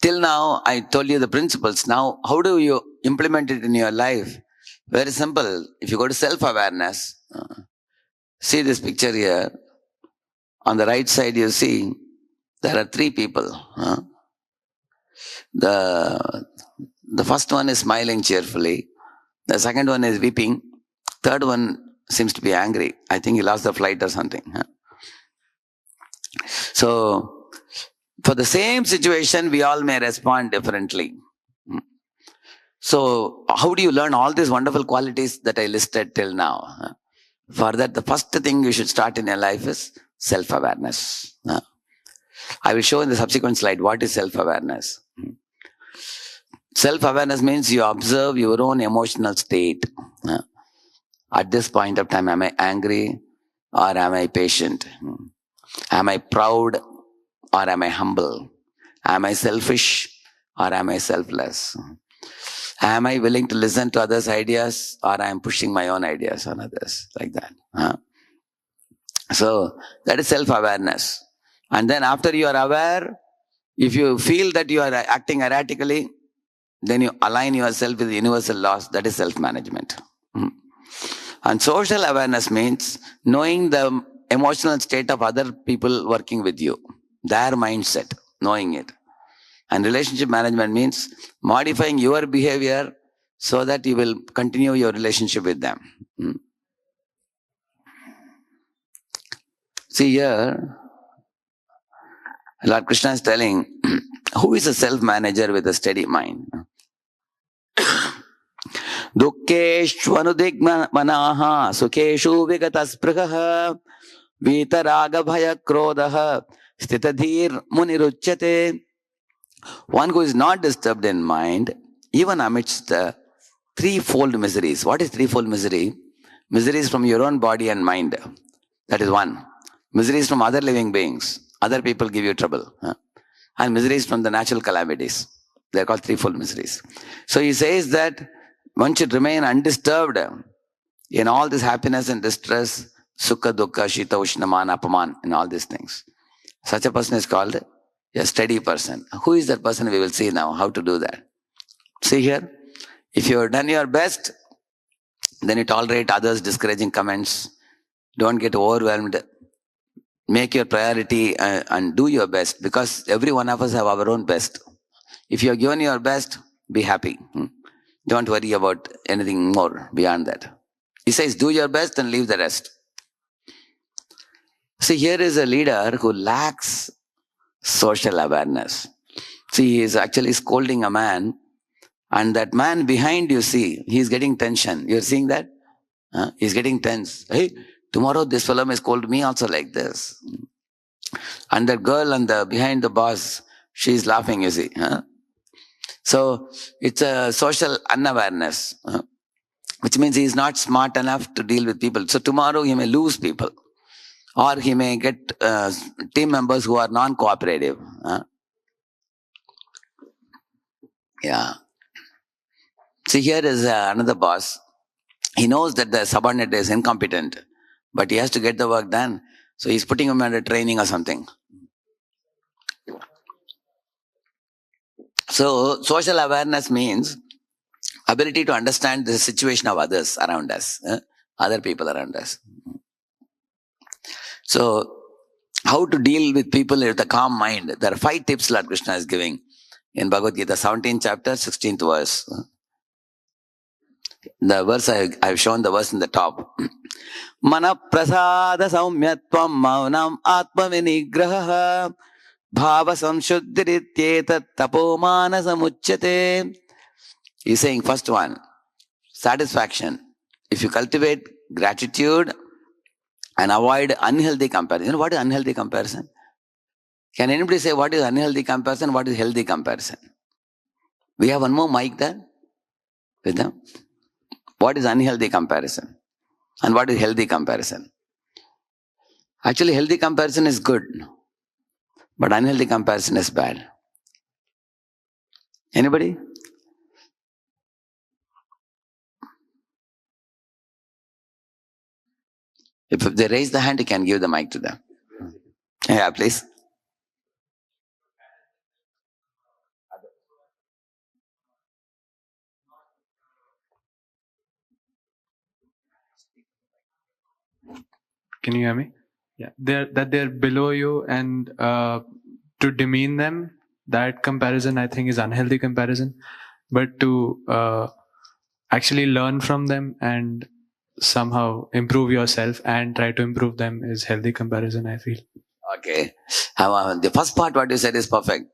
till now I told you the principles. Now how do you implement it in your life? Very simple. If you go to self-awareness, see this picture here. On the right side you see there are three people. The first one is smiling cheerfully. The second one is weeping. Third one seems to be angry. I think he lost the flight or something. So, for the same situation, we all may respond differently. So, how do you learn all these wonderful qualities that I listed till now? For that, the first thing you should start in your life is self-awareness. I will show in the subsequent slide what is self-awareness. Self-awareness means you observe your own emotional state. At this point of time, am I angry or am I patient? Am I proud or am I humble? Am I selfish or am I selfless? Am I willing to listen to others' ideas or I am pushing my own ideas on others? Like that. So that is self-awareness. And then after you are aware, if you feel that you are acting erratically, then you align yourself with the universal laws. That is self-management. And social awareness means knowing the emotional state of other people working with you, their mindset, knowing it. And relationship management means modifying your behavior so that you will continue your relationship with them. See here, Lord Krishna is telling, who is a self-manager with a steady mind? Dukkeshvanudigmanaha sukeshu vigataspruhaha vitaraga bhaya krodaha stitadhir muniruchyate. One who is not disturbed in mind, even amidst the threefold miseries. What is threefold misery? Miseries from your own body and mind. That is one. Miseries from other living beings. Other people give you trouble. And miseries from the natural calamities. They are called threefold miseries. So he says that one should remain undisturbed in all this happiness and distress, sukha, dukkha, shita, ushna, man, apaman, and all these things. Such a person is called a steady person. Who is that person? We will see now how to do that. See here, if you have done your best, then you tolerate others' discouraging comments. Don't get overwhelmed. Make your priority and do your best, because every one of us have our own best. If you have given your best, be happy. Don't worry about anything more beyond that. He says, do your best and leave the rest. See, here is a leader who lacks social awareness. See, he is actually scolding a man, and that man behind you, see, he is getting tension. You are seeing that? He's getting tense. Hey, tomorrow this fellow may scold me also like this. And the girl behind the boss, she is laughing, you see. So it's a social unawareness, which means he is not smart enough to deal with people. So tomorrow he may lose people, or he may get team members who are non-cooperative. Yeah. See, here is another boss. He knows that the subordinate is incompetent, but he has to get the work done. So he's putting him under training or something. So social awareness means ability to understand the situation of others around us, other people around us. So how to deal with people with a calm mind. There are 5 tips Lord Krishna is giving in Bhagavad Gita, 17th chapter, 16th verse. The verse I have shown the verse in the top. Mana prasada saumyatvam maunam atma vinigraha bhava samshuddhirityeta tapomana samuchyate. He's saying first one, satisfaction. If you cultivate gratitude and avoid unhealthy comparison. You know what is unhealthy comparison? Can anybody say what is unhealthy comparison? What is healthy comparison? We have one more mic there with them. What is unhealthy comparison? And what is healthy comparison? Actually, healthy comparison is good, but unhealthy comparison is bad. Anybody? If they raise the hand, you can give the mic to them. Yeah, please. Can you hear me? Yeah, they're below you, and to demean them, that comparison I think is unhealthy comparison. But to actually learn from them and somehow improve yourself and try to improve them is healthy comparison, I feel. Okay. The first part, what you said is perfect.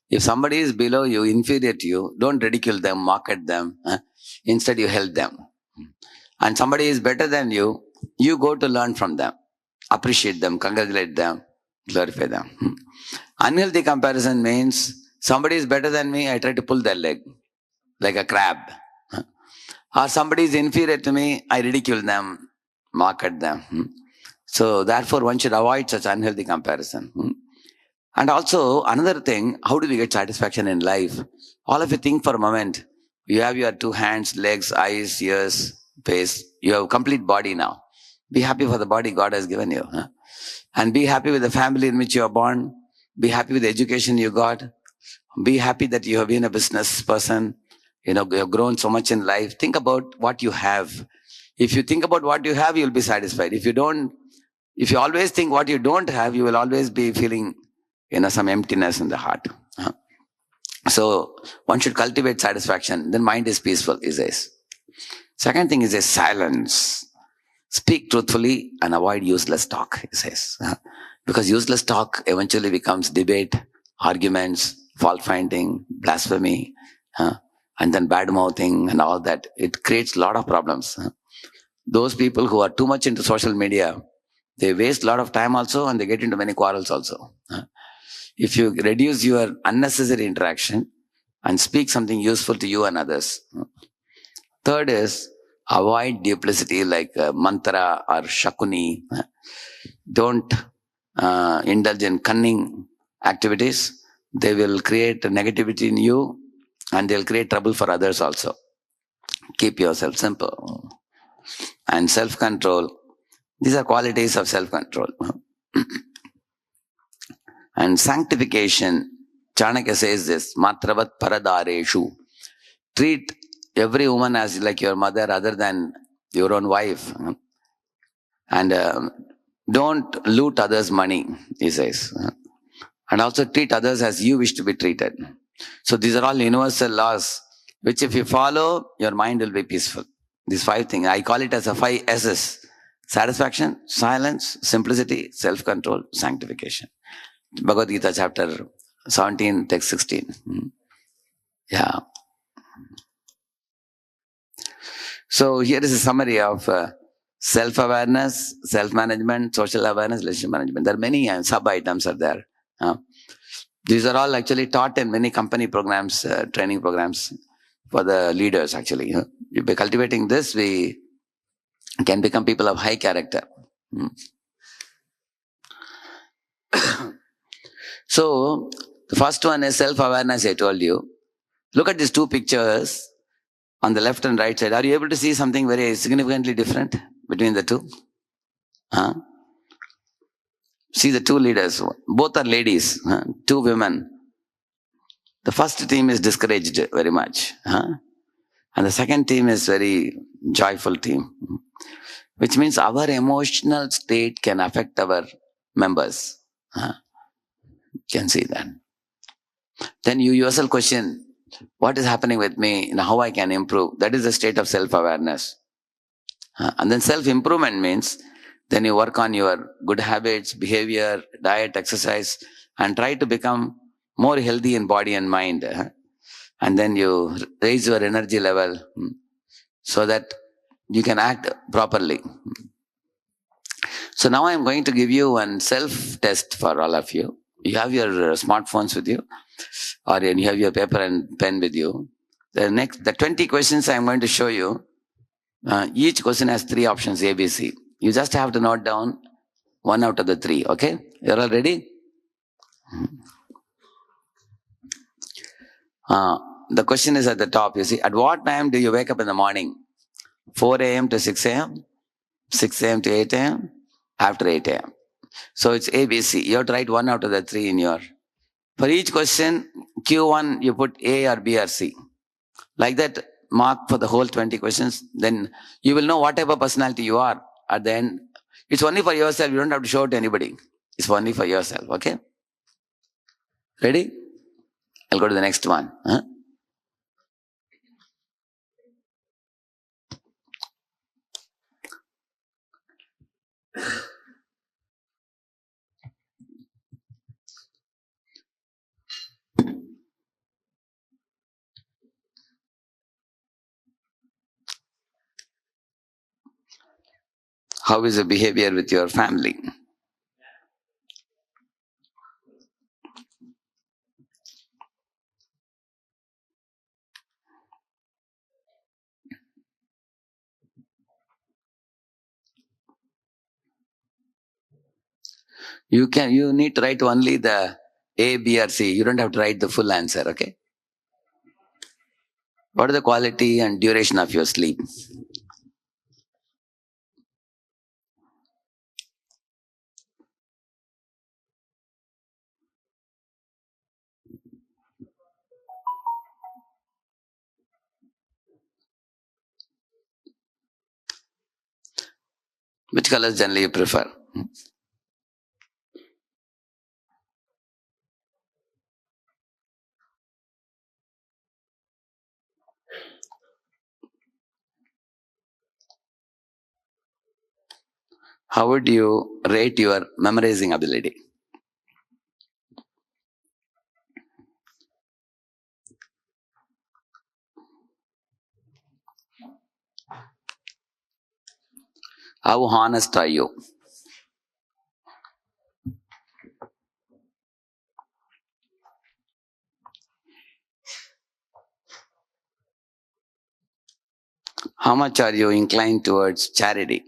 If somebody is below you, inferior to you, don't ridicule them, mock at them. Instead, you help them. And somebody is better than you go to learn from them. Appreciate them, congratulate them, glorify them. Unhealthy comparison means somebody is better than me, I try to pull their leg like a crab. Or somebody is inferior to me, I ridicule them, mock at them. So therefore, one should avoid such unhealthy comparison. And also, another thing, how do we get satisfaction in life? All of you think for a moment. You have your 2 hands, legs, eyes, ears, face. You have complete body now. Be happy for the body God has given you. And be happy with the family in which you are born. Be happy with the education you got. Be happy that you have been a business person. You have grown so much in life. Think about what you have. If you think about what you have, you'll be satisfied. If you always think what you don't have, you will always be feeling, some emptiness in the heart. So one should cultivate satisfaction. Then mind is peaceful, he says. Second thing is a silence. Speak truthfully and avoid useless talk, he says. Because useless talk eventually becomes debate, arguments, fault finding, blasphemy, and then bad mouthing and all that. It creates a lot of problems. Those people who are too much into social media, they waste a lot of time also, and they get into many quarrels also. If you reduce your unnecessary interaction and speak something useful to you and others. Third is avoid duplicity like mantra or shakuni. Don't indulge in cunning activities. They will create negativity in you and they'll create trouble for others also. Keep yourself simple. And self-control. These are qualities of self-control. And sanctification, Chanakya says this, matravat paradareshu. Treat every woman as like your mother other than your own wife. And don't loot others' money, he says. And also treat others as you wish to be treated. So these are all universal laws, which if you follow, your mind will be peaceful. These 5 things, I call it as a 5 S's. Satisfaction, silence, simplicity, self-control, sanctification. Bhagavad Gita chapter 17, text 16. Yeah. So here is a summary of self-awareness, self-management, social awareness, relationship management. There are many sub-items are there. These are all actually taught in many company programs, training programs for the leaders actually. By cultivating this, we can become people of high character. So, the first one is self-awareness, I told you. Look at these 2 pictures on the left and right side. Are you able to see something very significantly different between the 2? See the 2 leaders. Both are ladies, 2 women. The first team is discouraged very much. And the second team is very joyful team. Which means our emotional state can affect our members. You can see that. Then you yourself question, what is happening with me? How I can improve? That is the state of self-awareness. And then self-improvement means, then you work on your good habits, behavior, diet, exercise, and try to become more healthy in body and mind. And then you raise your energy level so that you can act properly. So now I'm going to give you one self-test for all of you. You have your smartphones with you, or you have your paper and pen with you. The 20 questions I'm going to show you, each question has 3 options, A, B, C. You just have to note down 1 out of the 3, okay? You're all ready? The question is at the top, you see. At what time do you wake up in the morning? 4 a.m. to 6 a.m., 6 a.m. to 8 a.m., after 8 a.m. So it's A, B, C. You have to write 1 out of the 3 in your... For each question, Q1, you put A or B or C. Like that, mark for the whole 20 questions. Then you will know what type of personality you are at the end. It's only for yourself. You don't have to show it to anybody. It's only for yourself, okay? Ready? I'll go to the next one. How is your behavior with your family? You need to write only the A, B, or C. You don't have to write the full answer, okay? What is the quality and duration of your sleep? Which colors generally you prefer? How would you rate your memorizing ability? How honest are you? How much are you inclined towards charity?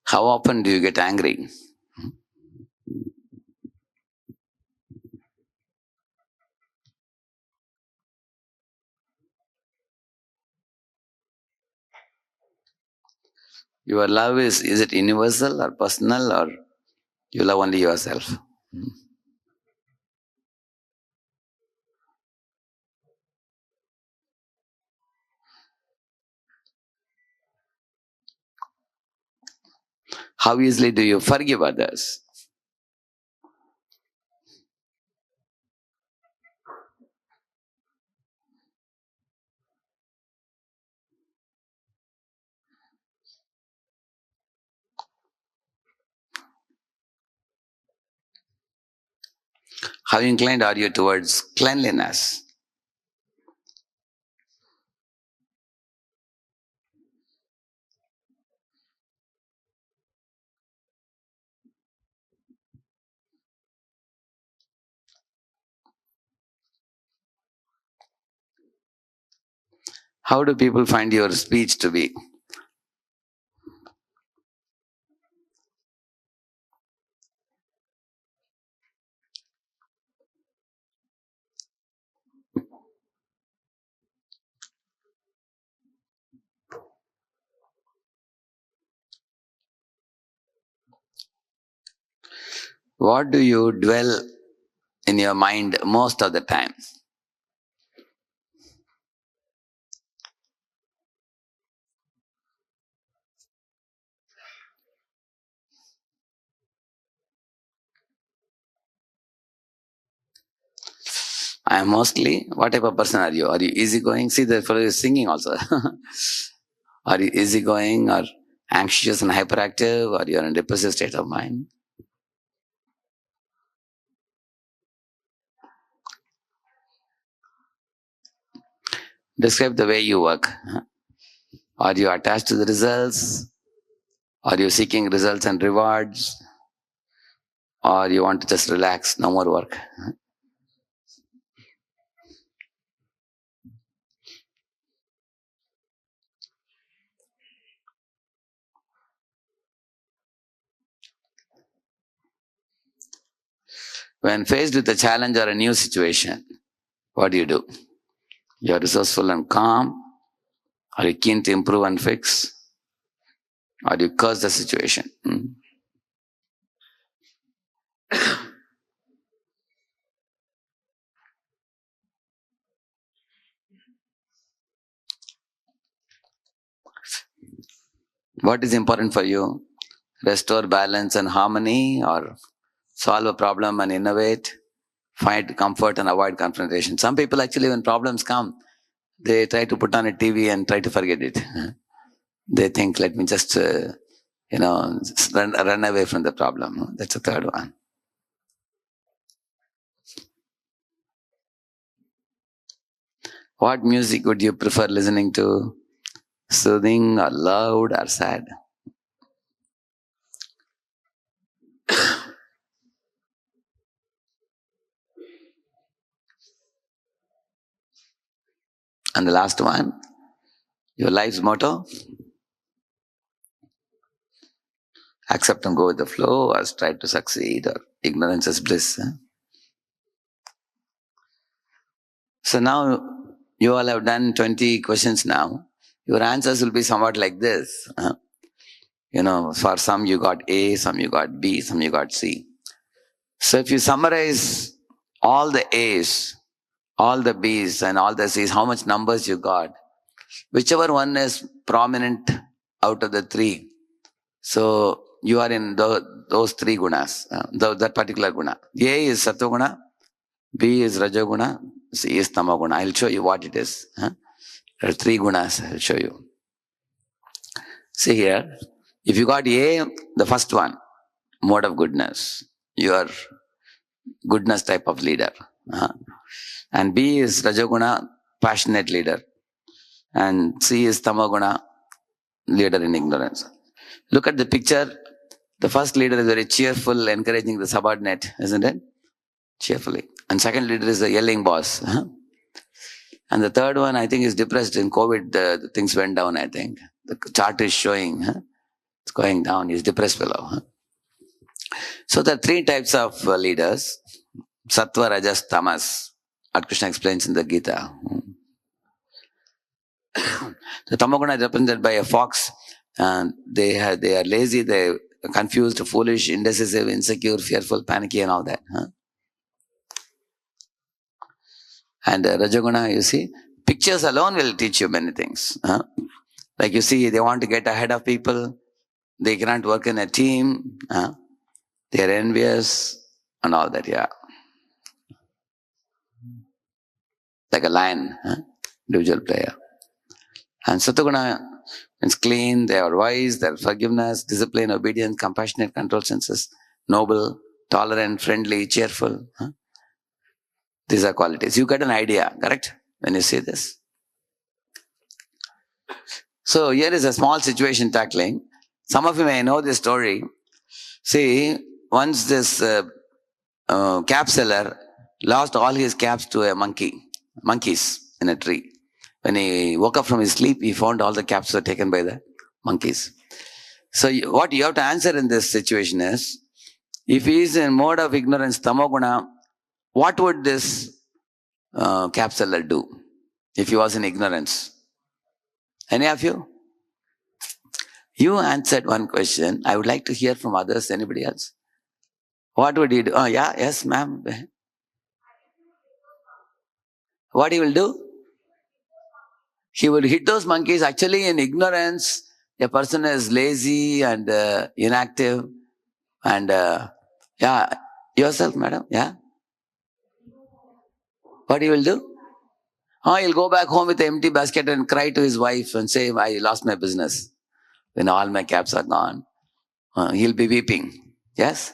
How often do you get angry? Your love is it universal or personal, or you love only yourself? How easily do you forgive others? How inclined are you towards cleanliness? How do people find your speech to be? What do you dwell in your mind most of the time? I am mostly, what type of person are you? Are you easygoing? See, the fellow is singing also. Are you easygoing or anxious and hyperactive, or you are in a depressive state of mind? Describe the way you work. Are you attached to the results? Are you seeking results and rewards? Or you want to just relax, no more work? When faced with a challenge or a new situation, what do? You are resourceful and calm? Are you keen to improve and fix? Or you curse the situation? What is important for you? Restore balance and harmony, or solve a problem and innovate? Find comfort and avoid confrontation. Some people actually, when problems come, they try to put on a TV and try to forget it. They think, let me just, run away from the problem. That's the third one. What music would you prefer listening to? Soothing or loud or sad? And the last one, your life's motto? Accept and go with the flow, or strive to succeed, or ignorance is bliss. So now you all have done 20 questions now. Your answers will be somewhat like this. For some you got A, some you got B, some you got C. So if you summarize all the A's, all the B's and all the C's, how much numbers you got, whichever one is prominent out of the three, so you are in those three gunas, that particular guna. A is sattva guna, B is raja guna, C is tama guna. I'll show you what it is. There are three gunas, I'll show you. See here, if you got A, the first one, mode of goodness, you are goodness type of leader. And B is rajaguna, passionate leader. And C is tamaguna, leader in ignorance. Look at the picture. The first leader is very cheerful, encouraging the subordinate, isn't it? Cheerfully. And second leader is the yelling boss. And the third one, I think, is depressed. In COVID, the things went down, I think. The chart is showing. It's going down. He's depressed fellow. So there are three types of leaders. Sattva, Rajas, Tamas. Hare Krishna explains in the Gita. The Tamaguna is represented by a fox. And they are lazy, they are confused, foolish, indecisive, insecure, fearful, panicky and all that. And Rajaguna, you see, pictures alone will teach you many things. Like you see, they want to get ahead of people. They cannot work in a team. They are envious and all that, yeah. Like a lion, individual player. And Sattaguna means clean, they are wise, they are forgiveness, discipline, obedience, compassionate, control senses, noble, tolerant, friendly, cheerful. These are qualities. You get an idea, correct? When you see this. So here is a small situation tackling. Some of you may know this story. See, once this cap seller lost all his caps to a monkeys in a tree. When he woke up from his sleep, he found all the caps were taken by the monkeys. So what you have to answer in this situation is, if he is in mode of ignorance, tamoguna, what would this cap seller do if he was in ignorance? Any of you? You answered one question. I would like to hear from others. Anybody else? What would he do? Oh, yeah, yes, ma'am. What he will do? He will hit those monkeys. Actually, in ignorance, a person is lazy and inactive. And yeah, yourself, madam, yeah? What he will do? Oh, he'll go back home with an empty basket and cry to his wife and say, I lost my business. When all my caps are gone. He'll be weeping. Yes?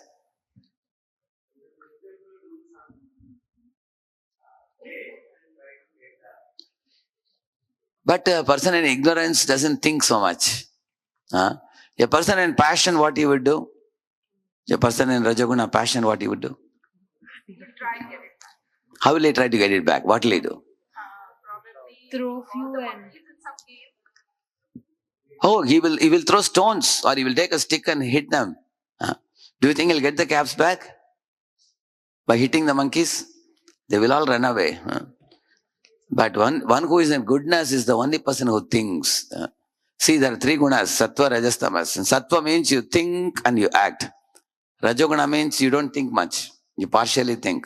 But a person in ignorance doesn't think so much. A person in passion, what he would do? A person in Rajaguna passion, what he would do? How will he try to get it back? What will he do? Throw few and Oh, he will throw stones, or he will take a stick and hit them. Do you think he'll get the caps back? By hitting the monkeys? They will all run away. But one who is in goodness is the only person who thinks. See, there are three gunas, sattva, rajas, tamas. And sattva means you think and you act. Rajoguna means you don't think much. You partially think.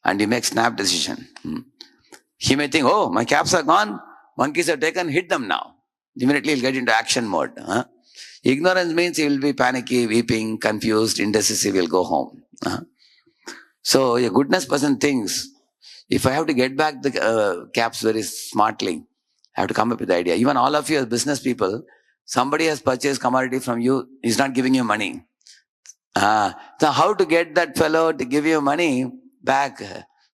And you make snap decision. He may think, oh, my caps are gone. Monkeys are taken, hit them now. Immediately he'll get into action mode. Ignorance means he will be panicky, weeping, confused, indecisive, he'll go home. So a goodness person thinks, if I have to get back the caps very smartly, I have to come up with the idea. Even all of you as business people, somebody has purchased commodity from you, he's not giving you money. So how to get that fellow to give you money back?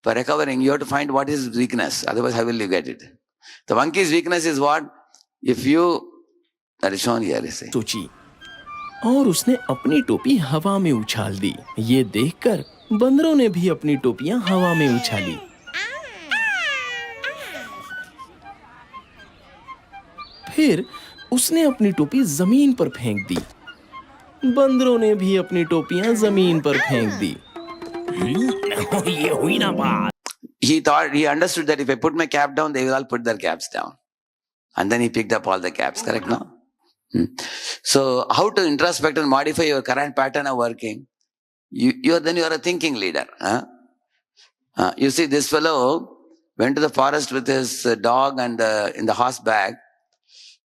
For recovering, you have to find what is weakness. Otherwise, how will you get it? The monkey's weakness is what? If you... That is shown here, you see. सोची और उसने अपनी टोपी हवा में उछाल दी। ये देखकर बंदरों ने भी अपनी टोपियां हवा में उछाली। फिर उसने अपनी टोपी जमीन पर फेंक दी। बंदरों ने भी अपनी टोपियां जमीन पर फेंक दी। ये हुई ना बात। He understood that if I put my cap down, they will all put their caps down. And then he picked up all the caps, correct, no? So, how to introspect and modify your current pattern of working? You are a thinking leader. Huh? You see, this fellow went to the forest with his dog and in the horse bag.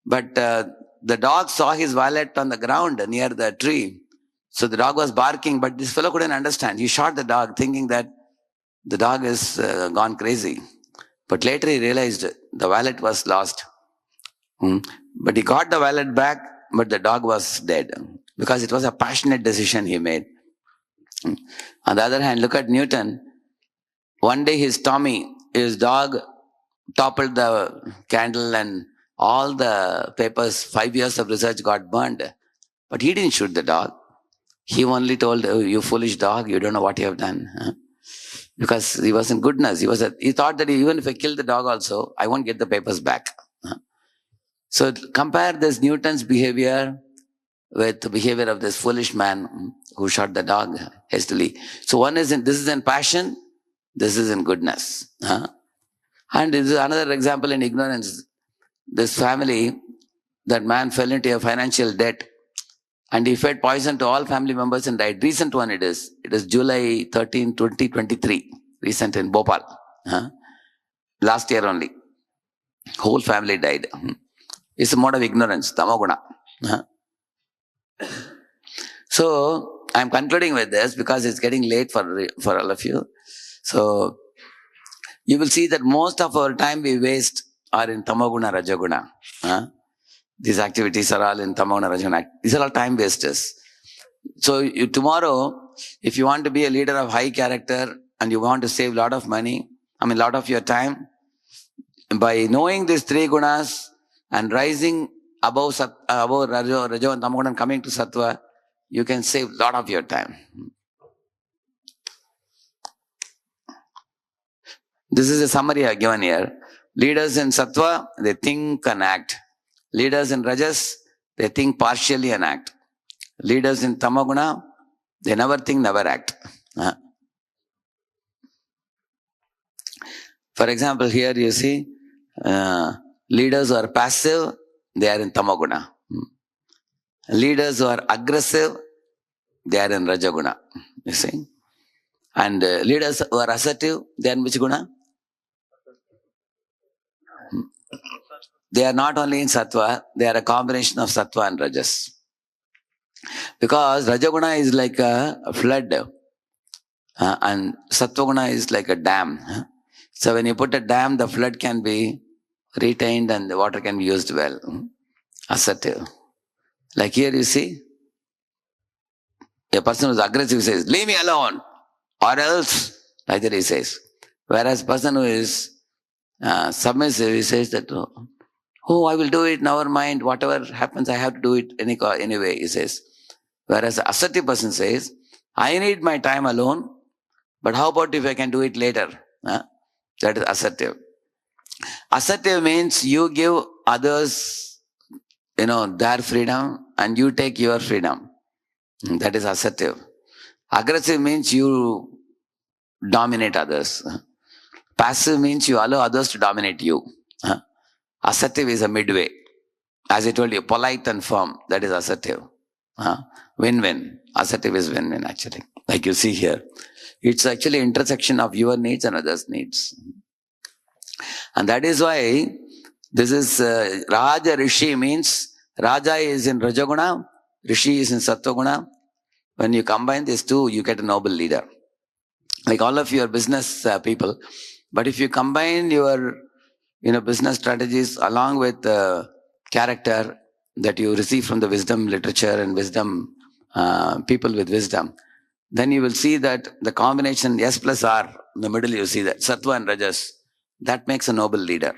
But the dog saw his wallet on the ground near the tree. So the dog was barking, but this fellow couldn't understand. He shot the dog thinking that the dog is gone crazy. But later he realized the wallet was lost. But he got the wallet back, but the dog was dead. Because it was a passionate decision he made. On the other hand, look at Newton. One day his dog toppled the candle and all the papers, 5 years of research got burned. But he didn't shoot the dog. He only told, "Oh, you foolish dog, you don't know what you have done." Because he was in goodness. He thought that even if I kill the dog also, I won't get the papers back. So compare this Newton's behavior with the behavior of this foolish man who shot the dog hastily. So this is in passion, this is in goodness. And this is another example in ignorance. This family, that man fell into a financial debt and he fed poison to all family members and died. Recent one it is. It is July 13, 2023. Recent in Bhopal. Last year only. Whole family died. It's a mode of ignorance, tamoguna. So, I'm concluding with this because it's getting late for all of you. So, you will see that most of our time we waste are in tamoguna, rajaguna. These activities are all in tamoguna, rajaguna. These are all time wasters. So, tomorrow, if you want to be a leader of high character and you want to save a lot of money, lot of your time, by knowing these three gunas and rising above Rajo and Tamoguna and coming to Sattva, you can save a lot of your time. This is a summary I have given here. Leaders in Sattva, they think and act. Leaders in Rajas, they think partially and act. Leaders in Tamoguna, they never think, never act. For example, here you see, leaders who are passive, they are in Tamoguna. Leaders who are aggressive, they are in Rajaguna. You see? And leaders who are assertive, they are in which guna? They are not only in Sattva, they are a combination of Sattva and Rajas. Because Rajaguna is like a flood and Sattvaguna is like a dam. So when you put a dam, the flood can be retained and the water can be used well. Assertive. Like here you see, a person who is aggressive says, "Leave me alone," or else, like that he says. Whereas person who is submissive, he says that, "Oh, I will do it, never mind, whatever happens, I have to do it anyway," he says. Whereas the assertive person says, "I need my time alone, but how about if I can do it later?" That is assertive. Assertive means you give others, their freedom and you take your freedom. That is assertive. Aggressive means you dominate others. Passive means you allow others to dominate you. Assertive is a midway. As I told you, polite and firm, that is assertive. Win-win. Assertive is win-win actually. Like you see here. It's actually intersection of your needs and others' needs. And that is why this is Raja Rishi means Raja is in Rajaguna, Rishi is in Sattvaguna. When you combine these two, you get a noble leader. Like all of your business people. But if you combine your business strategies along with character that you receive from the wisdom literature and wisdom people with wisdom, then you will see that the combination S plus R in the middle you see that, Sattva and Rajas. That makes a noble leader.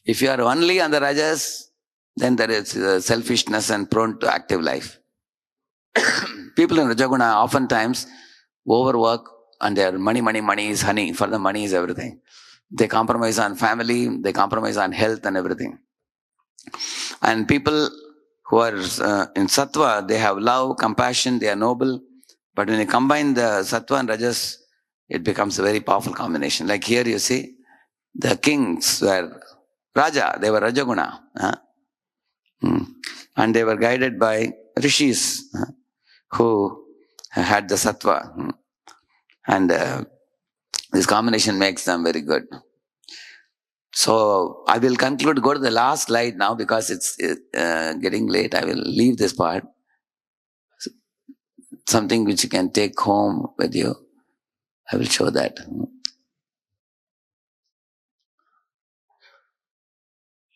If you are only on the Rajas, then there is selfishness and prone to active life. People in Rajaguna oftentimes overwork and their money is honey. For them, money is everything. They compromise on family, they compromise on health and everything. And people who are in Sattva, they have love, compassion, they are noble. But when you combine the Sattva and Rajas, it becomes a very powerful combination. Like here you see, the kings were Raja, they were Rajaguna. And they were guided by rishis who had the Sattva. And this combination makes them very good. So I will conclude, go to the last slide now because it's getting late. I will leave this part. Something which you can take home with you. I will show that.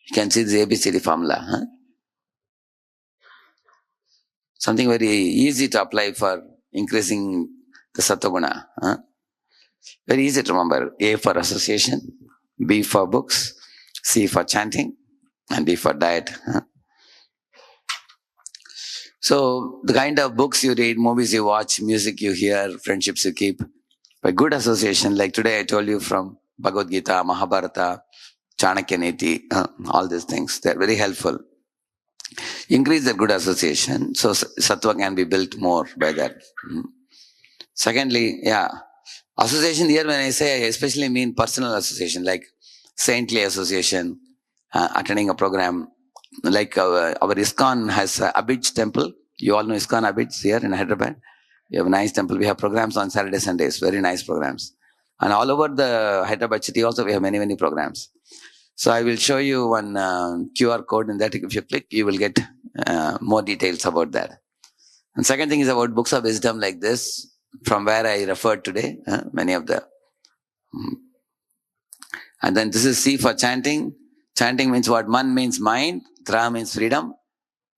You can see the ABCD formula. Something very easy to apply for increasing the Sattva-guna. Very easy to remember. A for association, B for books, C for chanting, and D for diet. So the kind of books you read, movies you watch, music you hear, friendships you keep, by good association, like today I told you from Bhagavad Gita, Mahabharata, Chanakya Niti, all these things, they're very helpful. Increase the good association, so Sattva can be built more by that. Secondly, association here, when I say, I especially mean personal association, like saintly association, attending a program. Like our ISKCON has Abhij temple. You all know ISKCON Abhij here in Hyderabad. We have a nice temple. We have programs on Saturday, Sundays, very nice programs. And all over the Hyderabad city also we have many programs. So I will show you one QR code, and that if you click, you will get more details about that. And second thing is about books of wisdom like this, from where I referred today, many of the. And then this is C for chanting. Chanting means what? Man means mind, tra means freedom.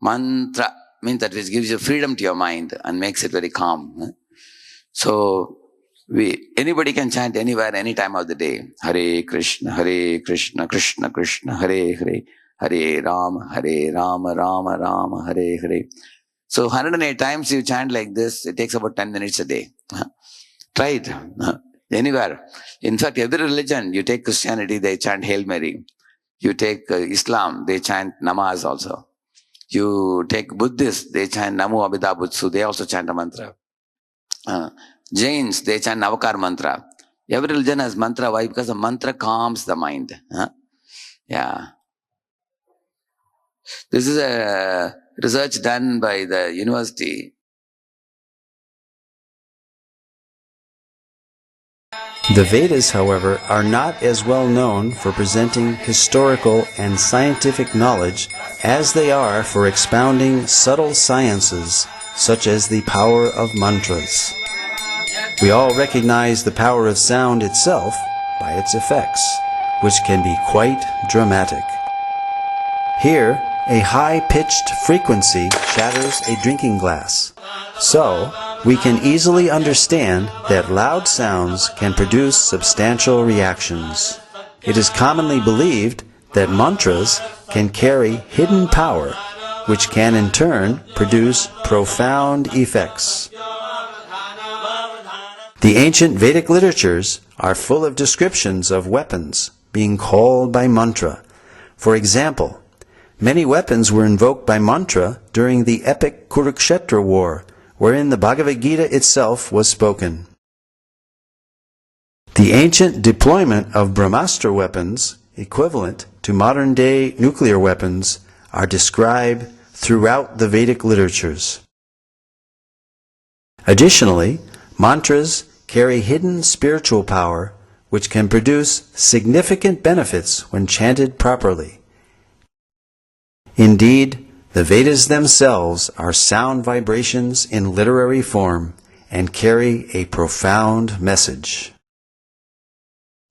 Mantra means that which gives you freedom to your mind and makes it very calm. So anybody can chant anywhere, any time of the day. Hare Krishna, Krishna Krishna, Hare Hare, Hare Rama, Rama Rama, Hare Hare. So 108 times you chant like this, it takes about 10 minutes a day. Try it. Anywhere. In fact, every religion, you take Christianity, they chant Hail Mary. You take Islam, they chant namaz also. You take Buddhists, they chant Namo Abhida Butsu, they also chant a mantra. Jains, they chant Navakar mantra. Every religion has mantra. Why? Because the mantra calms the mind. This is a research done by the university. The Vedas, however, are not as well known for presenting historical and scientific knowledge as they are for expounding subtle sciences, such as the power of mantras. We all recognize the power of sound itself by its effects, which can be quite dramatic. Here, a high-pitched frequency shatters a drinking glass. So, we can easily understand that loud sounds can produce substantial reactions. It is commonly believed that mantras can carry hidden power, which can in turn produce profound effects. The ancient Vedic literatures are full of descriptions of weapons being called by mantra. For example, many weapons were invoked by mantra during the epic Kurukshetra war, wherein the Bhagavad Gita itself was spoken. The ancient deployment of Brahmastra weapons, equivalent to modern-day nuclear weapons, are described throughout the Vedic literatures. Additionally, mantras carry hidden spiritual power which can produce significant benefits when chanted properly. Indeed, the Vedas themselves are sound vibrations in literary form and carry a profound message.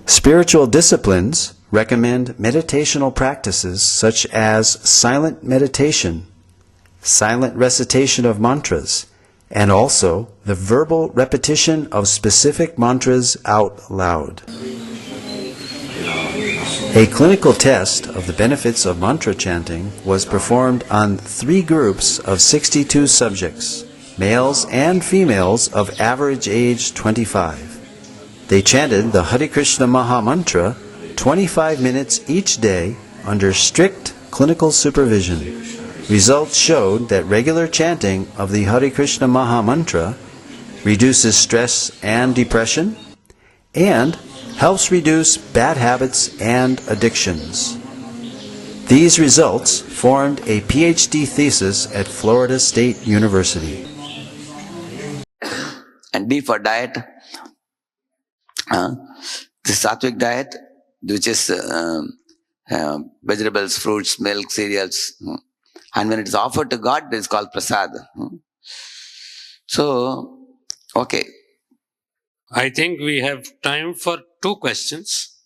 Spiritual disciplines recommend meditational practices such as silent meditation, silent recitation of mantras, and also the verbal repetition of specific mantras out loud. A clinical test of the benefits of mantra chanting was performed on 3 groups of 62 subjects, males and females of average age 25. They chanted the Hare Krishna Maha Mantra 25 minutes each day under strict clinical supervision. Results showed that regular chanting of the Hare Krishna Maha Mantra reduces stress and depression and helps reduce bad habits and addictions. These results formed a PhD thesis at Florida State University. And D for diet. The sattvic diet, which is vegetables, fruits, milk, cereals. And when it is offered to God, it is called prasad. So, okay. I think we have time for 2 questions.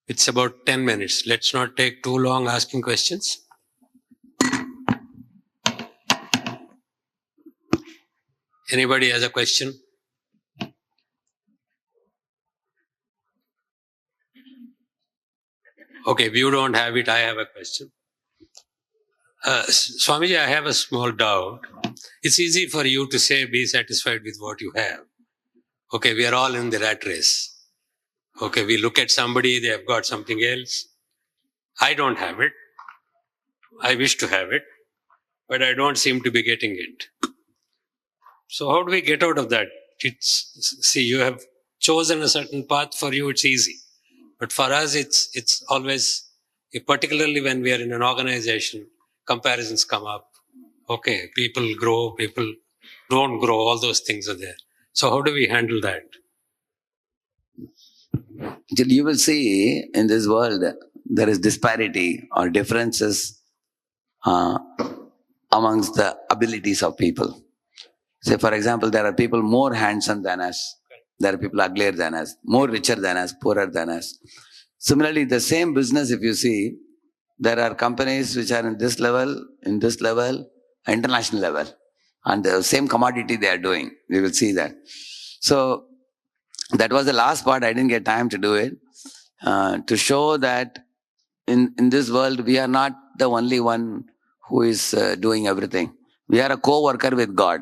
It's about 10 minutes. Let's not take too long asking questions. Anybody has a question? Okay, if you don't have it, I have a question. Swamiji, I have a small doubt. It's easy for you to say, be satisfied with what you have. Okay, we are all in the rat race. Okay, we look at somebody, they have got something else. I don't have it. I wish to have it, but I don't seem to be getting it. So how do we get out of that? See, you have chosen a certain path. For you, it's easy. But for us, it's always, particularly when we are in an organization, comparisons come up. Okay, people grow, people don't grow, all those things are there. So how do we handle that? You will see in this world, there is disparity or differences amongst the abilities of people. Say, for example, there are people more handsome than us. There are people uglier than us, more richer than us, poorer than us. Similarly, the same business, if you see, there are companies which are in this level, international level. And the same commodity they are doing. We will see that. So, that was the last part. I didn't get time to do it. To show that in this world, we are not the only one who is doing everything. We are a co-worker with God.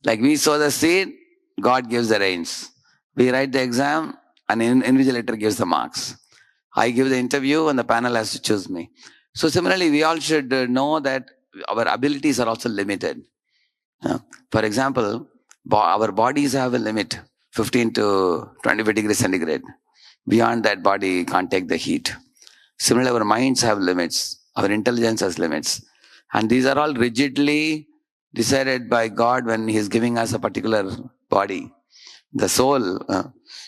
Like we sow the seed, God gives the rains. We write the exam, an invigilator gives the marks. I give the interview and the panel has to choose me. So similarly, we all should know that our abilities are also limited. For example, our bodies have a limit, 15 to 25 degrees centigrade. Beyond that, body can't take the heat. Similarly, our minds have limits. Our intelligence has limits. And these are all rigidly decided by God when He is giving us a particular body. The soul,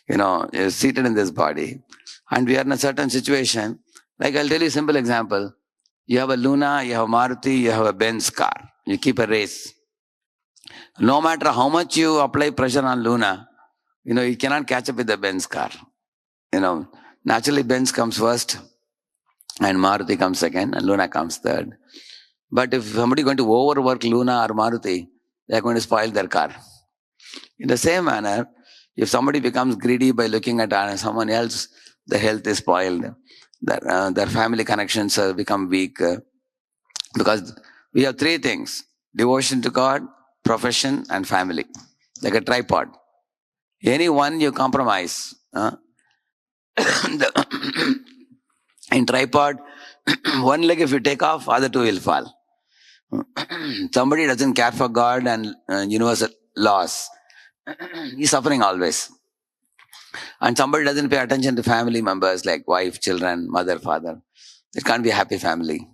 is seated in this body. And we are in a certain situation. Like I'll tell you a simple example. You have a Luna, you have a Maruti, you have a Benz car. You keep a race. No matter how much you apply pressure on Luna, you cannot catch up with the Benz car. Naturally Benz comes first and Maruti comes second and Luna comes third. But if somebody is going to overwork Luna or Maruti, they are going to spoil their car. In the same manner, if somebody becomes greedy by looking at someone else, their health is spoiled. Their family connections become weak. Because we have 3 things: devotion to God, profession, and family. Like a tripod. Any one you compromise. In tripod, one leg if you take off, other 2 will fall. Somebody doesn't care for God and universal laws. He's suffering always. And somebody doesn't pay attention to family members like wife, children, mother, father. It can't be a happy family.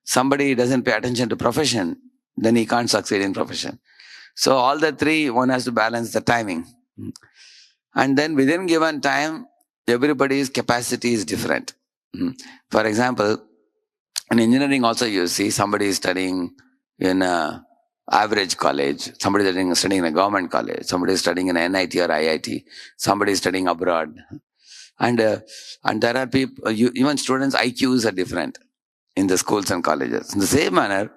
Somebody doesn't pay attention to profession, then he can't succeed in profession. So all the 3, one has to balance the timing. And then within given time, everybody's capacity is different. For example, in engineering also you see somebody is studying in a average college, somebody is studying in a government college, somebody is studying in NIT or IIT, somebody is studying abroad. And there are people, even students' IQs are different. in the schools and colleges. In the same manner,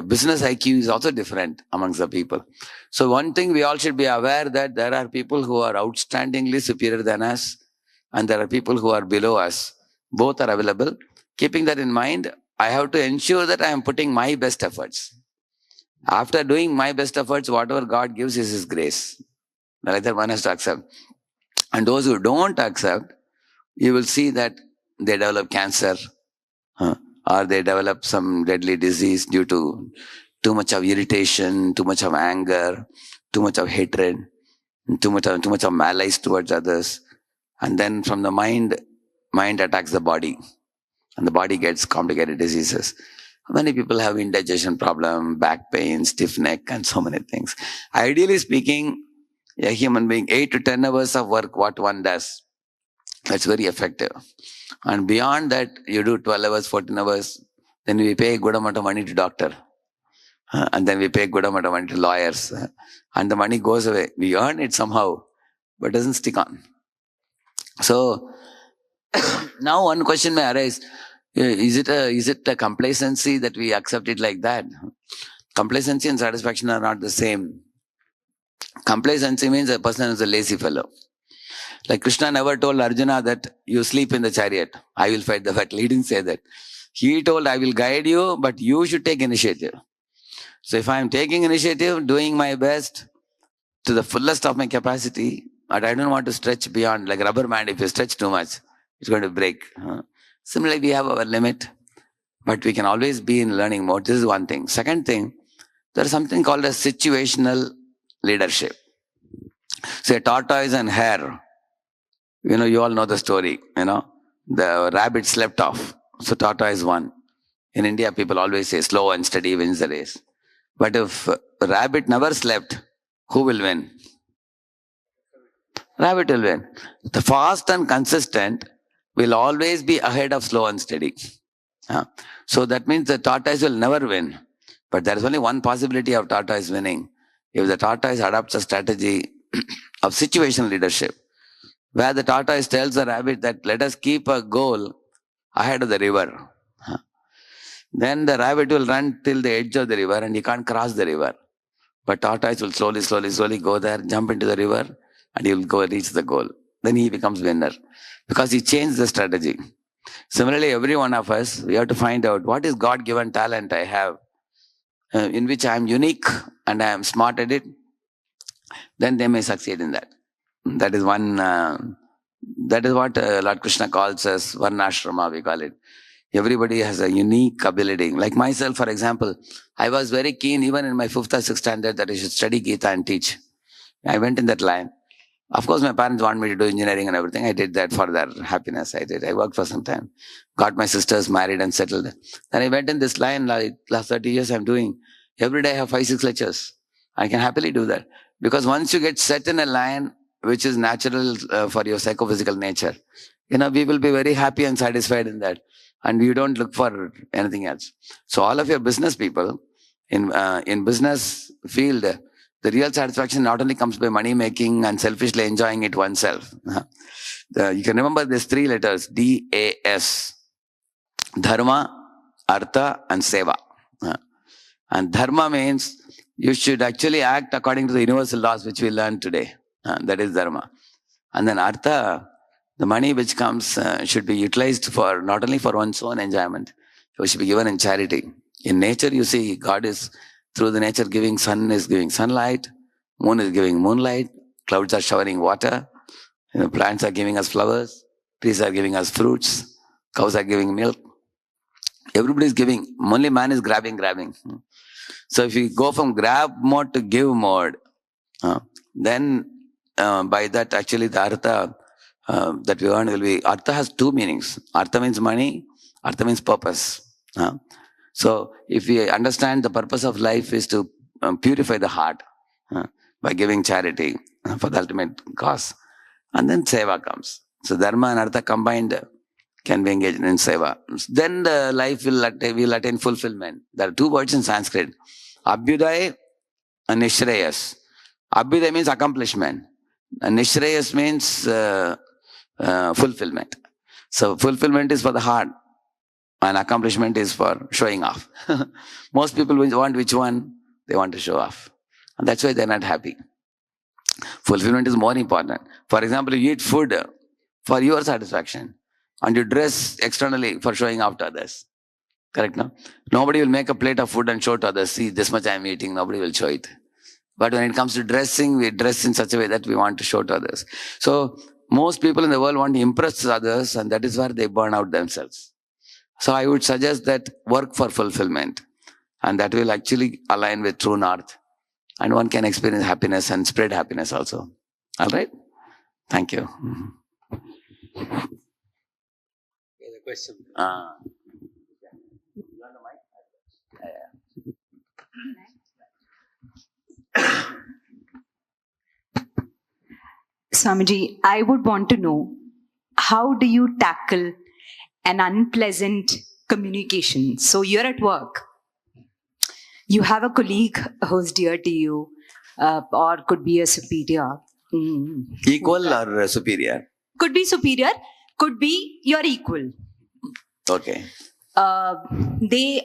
business IQ is also different amongst the people. So one thing we all should be aware that there are people who are outstandingly superior than us, and there are people who are below us. Both are available. Keeping that in mind, I have to ensure that I am putting my best efforts. After doing my best efforts, whatever God gives is His grace. Like that one has to accept. And those who don't accept, you will see that they develop cancer, or they develop some deadly disease due to too much of irritation, too much of anger, too much of hatred, too much of malice towards others. And then from the mind attacks the body, and the body gets complicated diseases. Many people have indigestion problem, back pain, stiff neck, and so many things. Ideally speaking, a human being, 8 to 10 hours of work, what one does, that's very effective. And beyond that, you do 12 hours, 14 hours, then we pay a good amount of money to doctor. And then we pay a good amount of money to lawyers. And the money goes away. We earn it somehow, but doesn't stick on. So, now one question may arise, is it a complacency that we accept it like that? Complacency and satisfaction are not the same. Complacency means a person is a lazy fellow. Like Krishna never told Arjuna that you sleep in the chariot, I will fight the battle. He didn't say that. He told, I will guide you, but you should take initiative. So if I am taking initiative, doing my best to the fullest of my capacity, but I don't want to stretch beyond, like rubber band, if you stretch too much, it's going to break. Similarly, we have our limit, but we can always be in learning mode. This is one thing. Second thing, there is something called a situational leadership. Say tortoise and hare. You all know the story, The rabbit slept off, so tortoise won. In India, people always say slow and steady wins the race. But if the rabbit never slept, who will win? Rabbit will win. The fast and consistent will always be ahead of slow and steady. So that means the tortoise will never win. But there is only one possibility of tortoise winning. If the tortoise adopts a strategy of situational leadership, where the tortoise tells the rabbit that let us keep a goal ahead of the river. Then the rabbit will run till the edge of the river and he can't cross the river. But tortoise will slowly go there, jump into the river, and he will go reach the goal. Then he becomes winner because he changed the strategy. Similarly, every one of us, we have to find out what is God-given talent I have, in which I am unique and I am smart at it. Then they may succeed in that. That is one. That is what Lord Krishna calls as Varnashrama, we call it. Everybody has a unique ability. Like myself, for example, I was very keen even in my 5th or 6th standard that I should study Gita and teach. I went in that line. Of course, my parents wanted me to do engineering and everything. I did that for their happiness. I did. I worked for some time. Got my sisters married and settled. Then I went in this line. Like last 30 years I'm doing. Every day I have 5-6 lectures. I can happily do that. Because once you get set in a line which is natural for your psychophysical nature, we will be very happy and satisfied in that. And you don't look for anything else. So all of your business people in business field, the real satisfaction not only comes by money making and selfishly enjoying it oneself. You can remember these 3 letters, D-A-S. Dharma, Artha and Seva. And Dharma means you should actually act according to the universal laws which we learned today. That is Dharma. And then Artha, the money which comes should be utilized for not only for one's own enjoyment, it should be given in charity. In nature, you see, God is through the nature giving. Sun is giving sunlight, moon is giving moonlight, clouds are showering water, plants are giving us flowers, trees are giving us fruits, cows are giving milk. Everybody is giving. Only man is grabbing. So if you go from grab mode to give mode, then by that actually the Artha that we earn will be, Artha has 2 meanings. Artha means money, Artha means purpose. So if we understand the purpose of life is to purify the heart by giving charity for the ultimate cause. And then Seva comes. So Dharma and Artha combined can be engaged in Seva. Then the life will attain fulfillment. There are 2 words in Sanskrit. Abhyuday and Nishreyas. Abhyuday means accomplishment. And Nishreyas means fulfillment. So fulfillment is for the heart. and accomplishment is for showing off. Most people want which one? They want to show off. And that's why they're not happy. Fulfillment is more important. For example, you eat food for your satisfaction and you dress externally for showing off to others. Correct, no? Nobody will make a plate of food and show to others, see this much I am eating, nobody will show it. But when it comes to dressing, we dress in such a way that we want to show to others. So most people in the world want to impress others, and that is where they burn out themselves. So I would suggest that work for fulfillment, and that will actually align with true north. And one can experience happiness and spread happiness also. All right? Thank you. The question. Swamiji, I would want to know, how do you tackle an unpleasant communication? So you're at work. You have a colleague who's dear to you, or could be a superior. Equal or superior? Could be superior, could be your equal. Okay. They,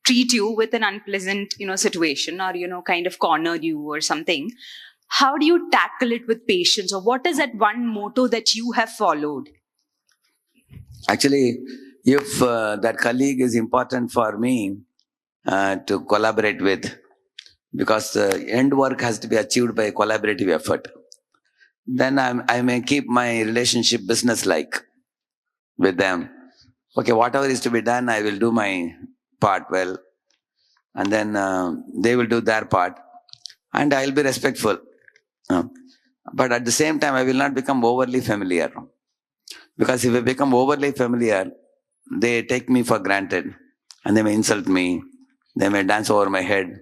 treat you with an unpleasant, situation, or, kind of corner you or something. How do you tackle it with patience, or what is that one motto that you have followed? Actually, if that colleague is important for me to collaborate with, because the end work has to be achieved by a collaborative effort, then I may keep my relationship business-like with them. Okay, whatever is to be done, I will do my part well. And then they will do their part. And I will be respectful. But at the same time, I will not become overly familiar. Because if I become overly familiar, they take me for granted. And they may insult me. They may dance over my head.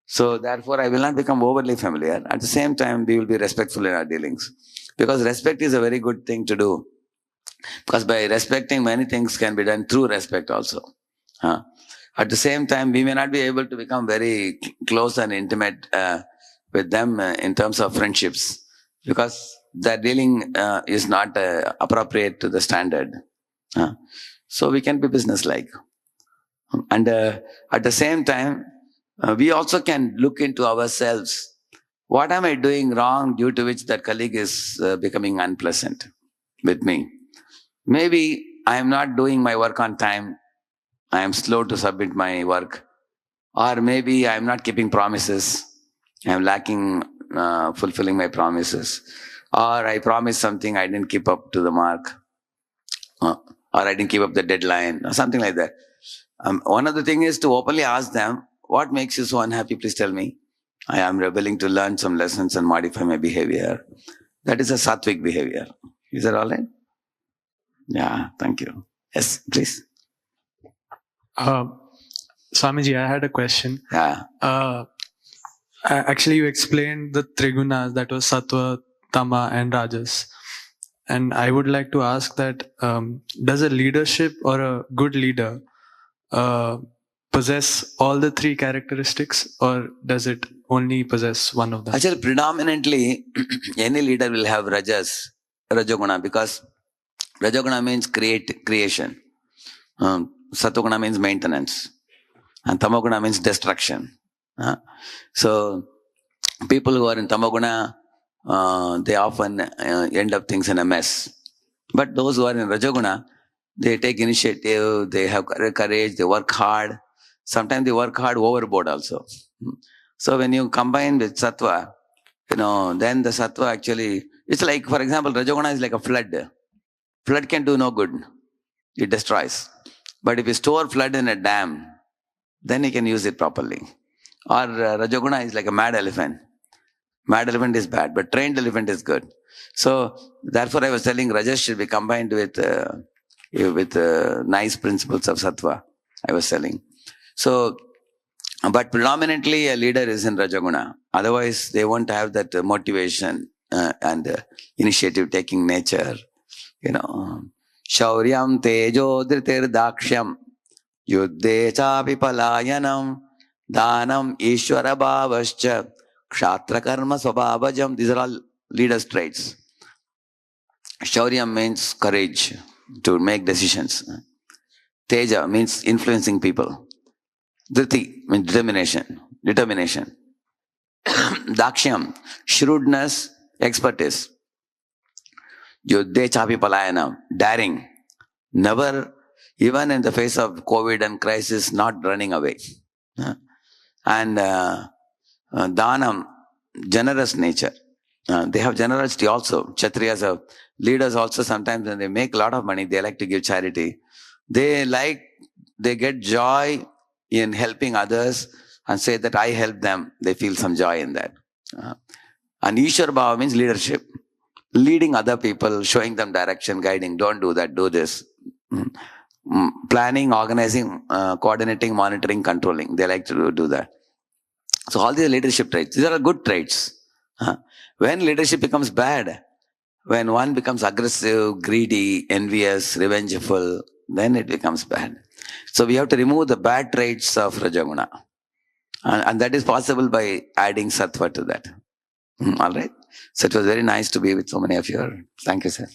So therefore, I will not become overly familiar. At the same time, we will be respectful in our dealings. Because respect is a very good thing to do. Because by respecting, many things can be done through respect also. At the same time, we may not be able to become very close and intimate with them in terms of friendships. Because their dealing is not appropriate to the standard. So we can be business-like. And at the same time, we also can look into ourselves. What am I doing wrong due to which that colleague is becoming unpleasant with me? Maybe I am not doing my work on time. I am slow to submit my work. Or maybe I am not keeping promises. I am lacking fulfilling my promises. Or I promised something, I didn't keep up to the mark. Or I didn't keep up the deadline, or something like that. One of the things is to openly ask them, what makes you so unhappy? Please tell me. I am willing to learn some lessons and modify my behavior. That is a sattvic behavior. Is that all right? Yeah, thank you. Yes, please. Swamiji, I had a question. Yeah. Actually, you explained the trigunas, that was sattva, tama, and rajas. And I would like to ask that, does a leadership or a good leader possess all the three characteristics, or does it only possess one of them? Actually, predominantly, any leader will have rajoguna, because rajoguna means creation. Sattoguna means maintenance. And tamoguna means destruction. So, people who are in tamoguna, they often end up things in a mess. But those who are in rajoguna, they take initiative, they have courage, they work hard. Sometimes they work hard overboard also. So when you combine with sattva, then the sattva actually, it's like, for example, rajoguna is like a flood. Flood can do no good. It destroys. But if you store flood in a dam, then you can use it properly. Or rajoguna is like a mad elephant. Mad elephant is bad, but trained elephant is good. So therefore I was telling rajas should be combined with nice principles of sattva, I was telling. So, but predominantly a leader is in rajoguna. Otherwise they won't have that motivation and initiative taking nature. Shauryam tejo dhritir dakshyam yuddhe chapi palayanam danam ishvara bhavascha kshatra karma swabhavajam. These are all leaders' traits. Shauryam means courage to make decisions. Teja means influencing people. Dhriti means determination. Dakshyam, shrewdness, expertise. Yuddhe chapi palayanam, daring. Never, even in the face of COVID and crisis, not running away. And Dhanam, generous nature. They have generosity also. Kshatriyas, leaders also, sometimes when they make a lot of money, they like to give charity. They get joy in helping others and say that I help them. They feel some joy in that. And Ishwar Bhava means leadership. Leading other people, showing them direction, guiding. Don't do that, do this. Planning, organizing, coordinating, monitoring, controlling. They like to do that. So all these leadership traits, these are good traits. When leadership becomes bad, when one becomes aggressive, greedy, envious, revengeful, then it becomes bad. So we have to remove the bad traits of Rajaguna. And that is possible by adding Sattva to that. All right. So it was very nice to be with so many of you. Thank you, sir.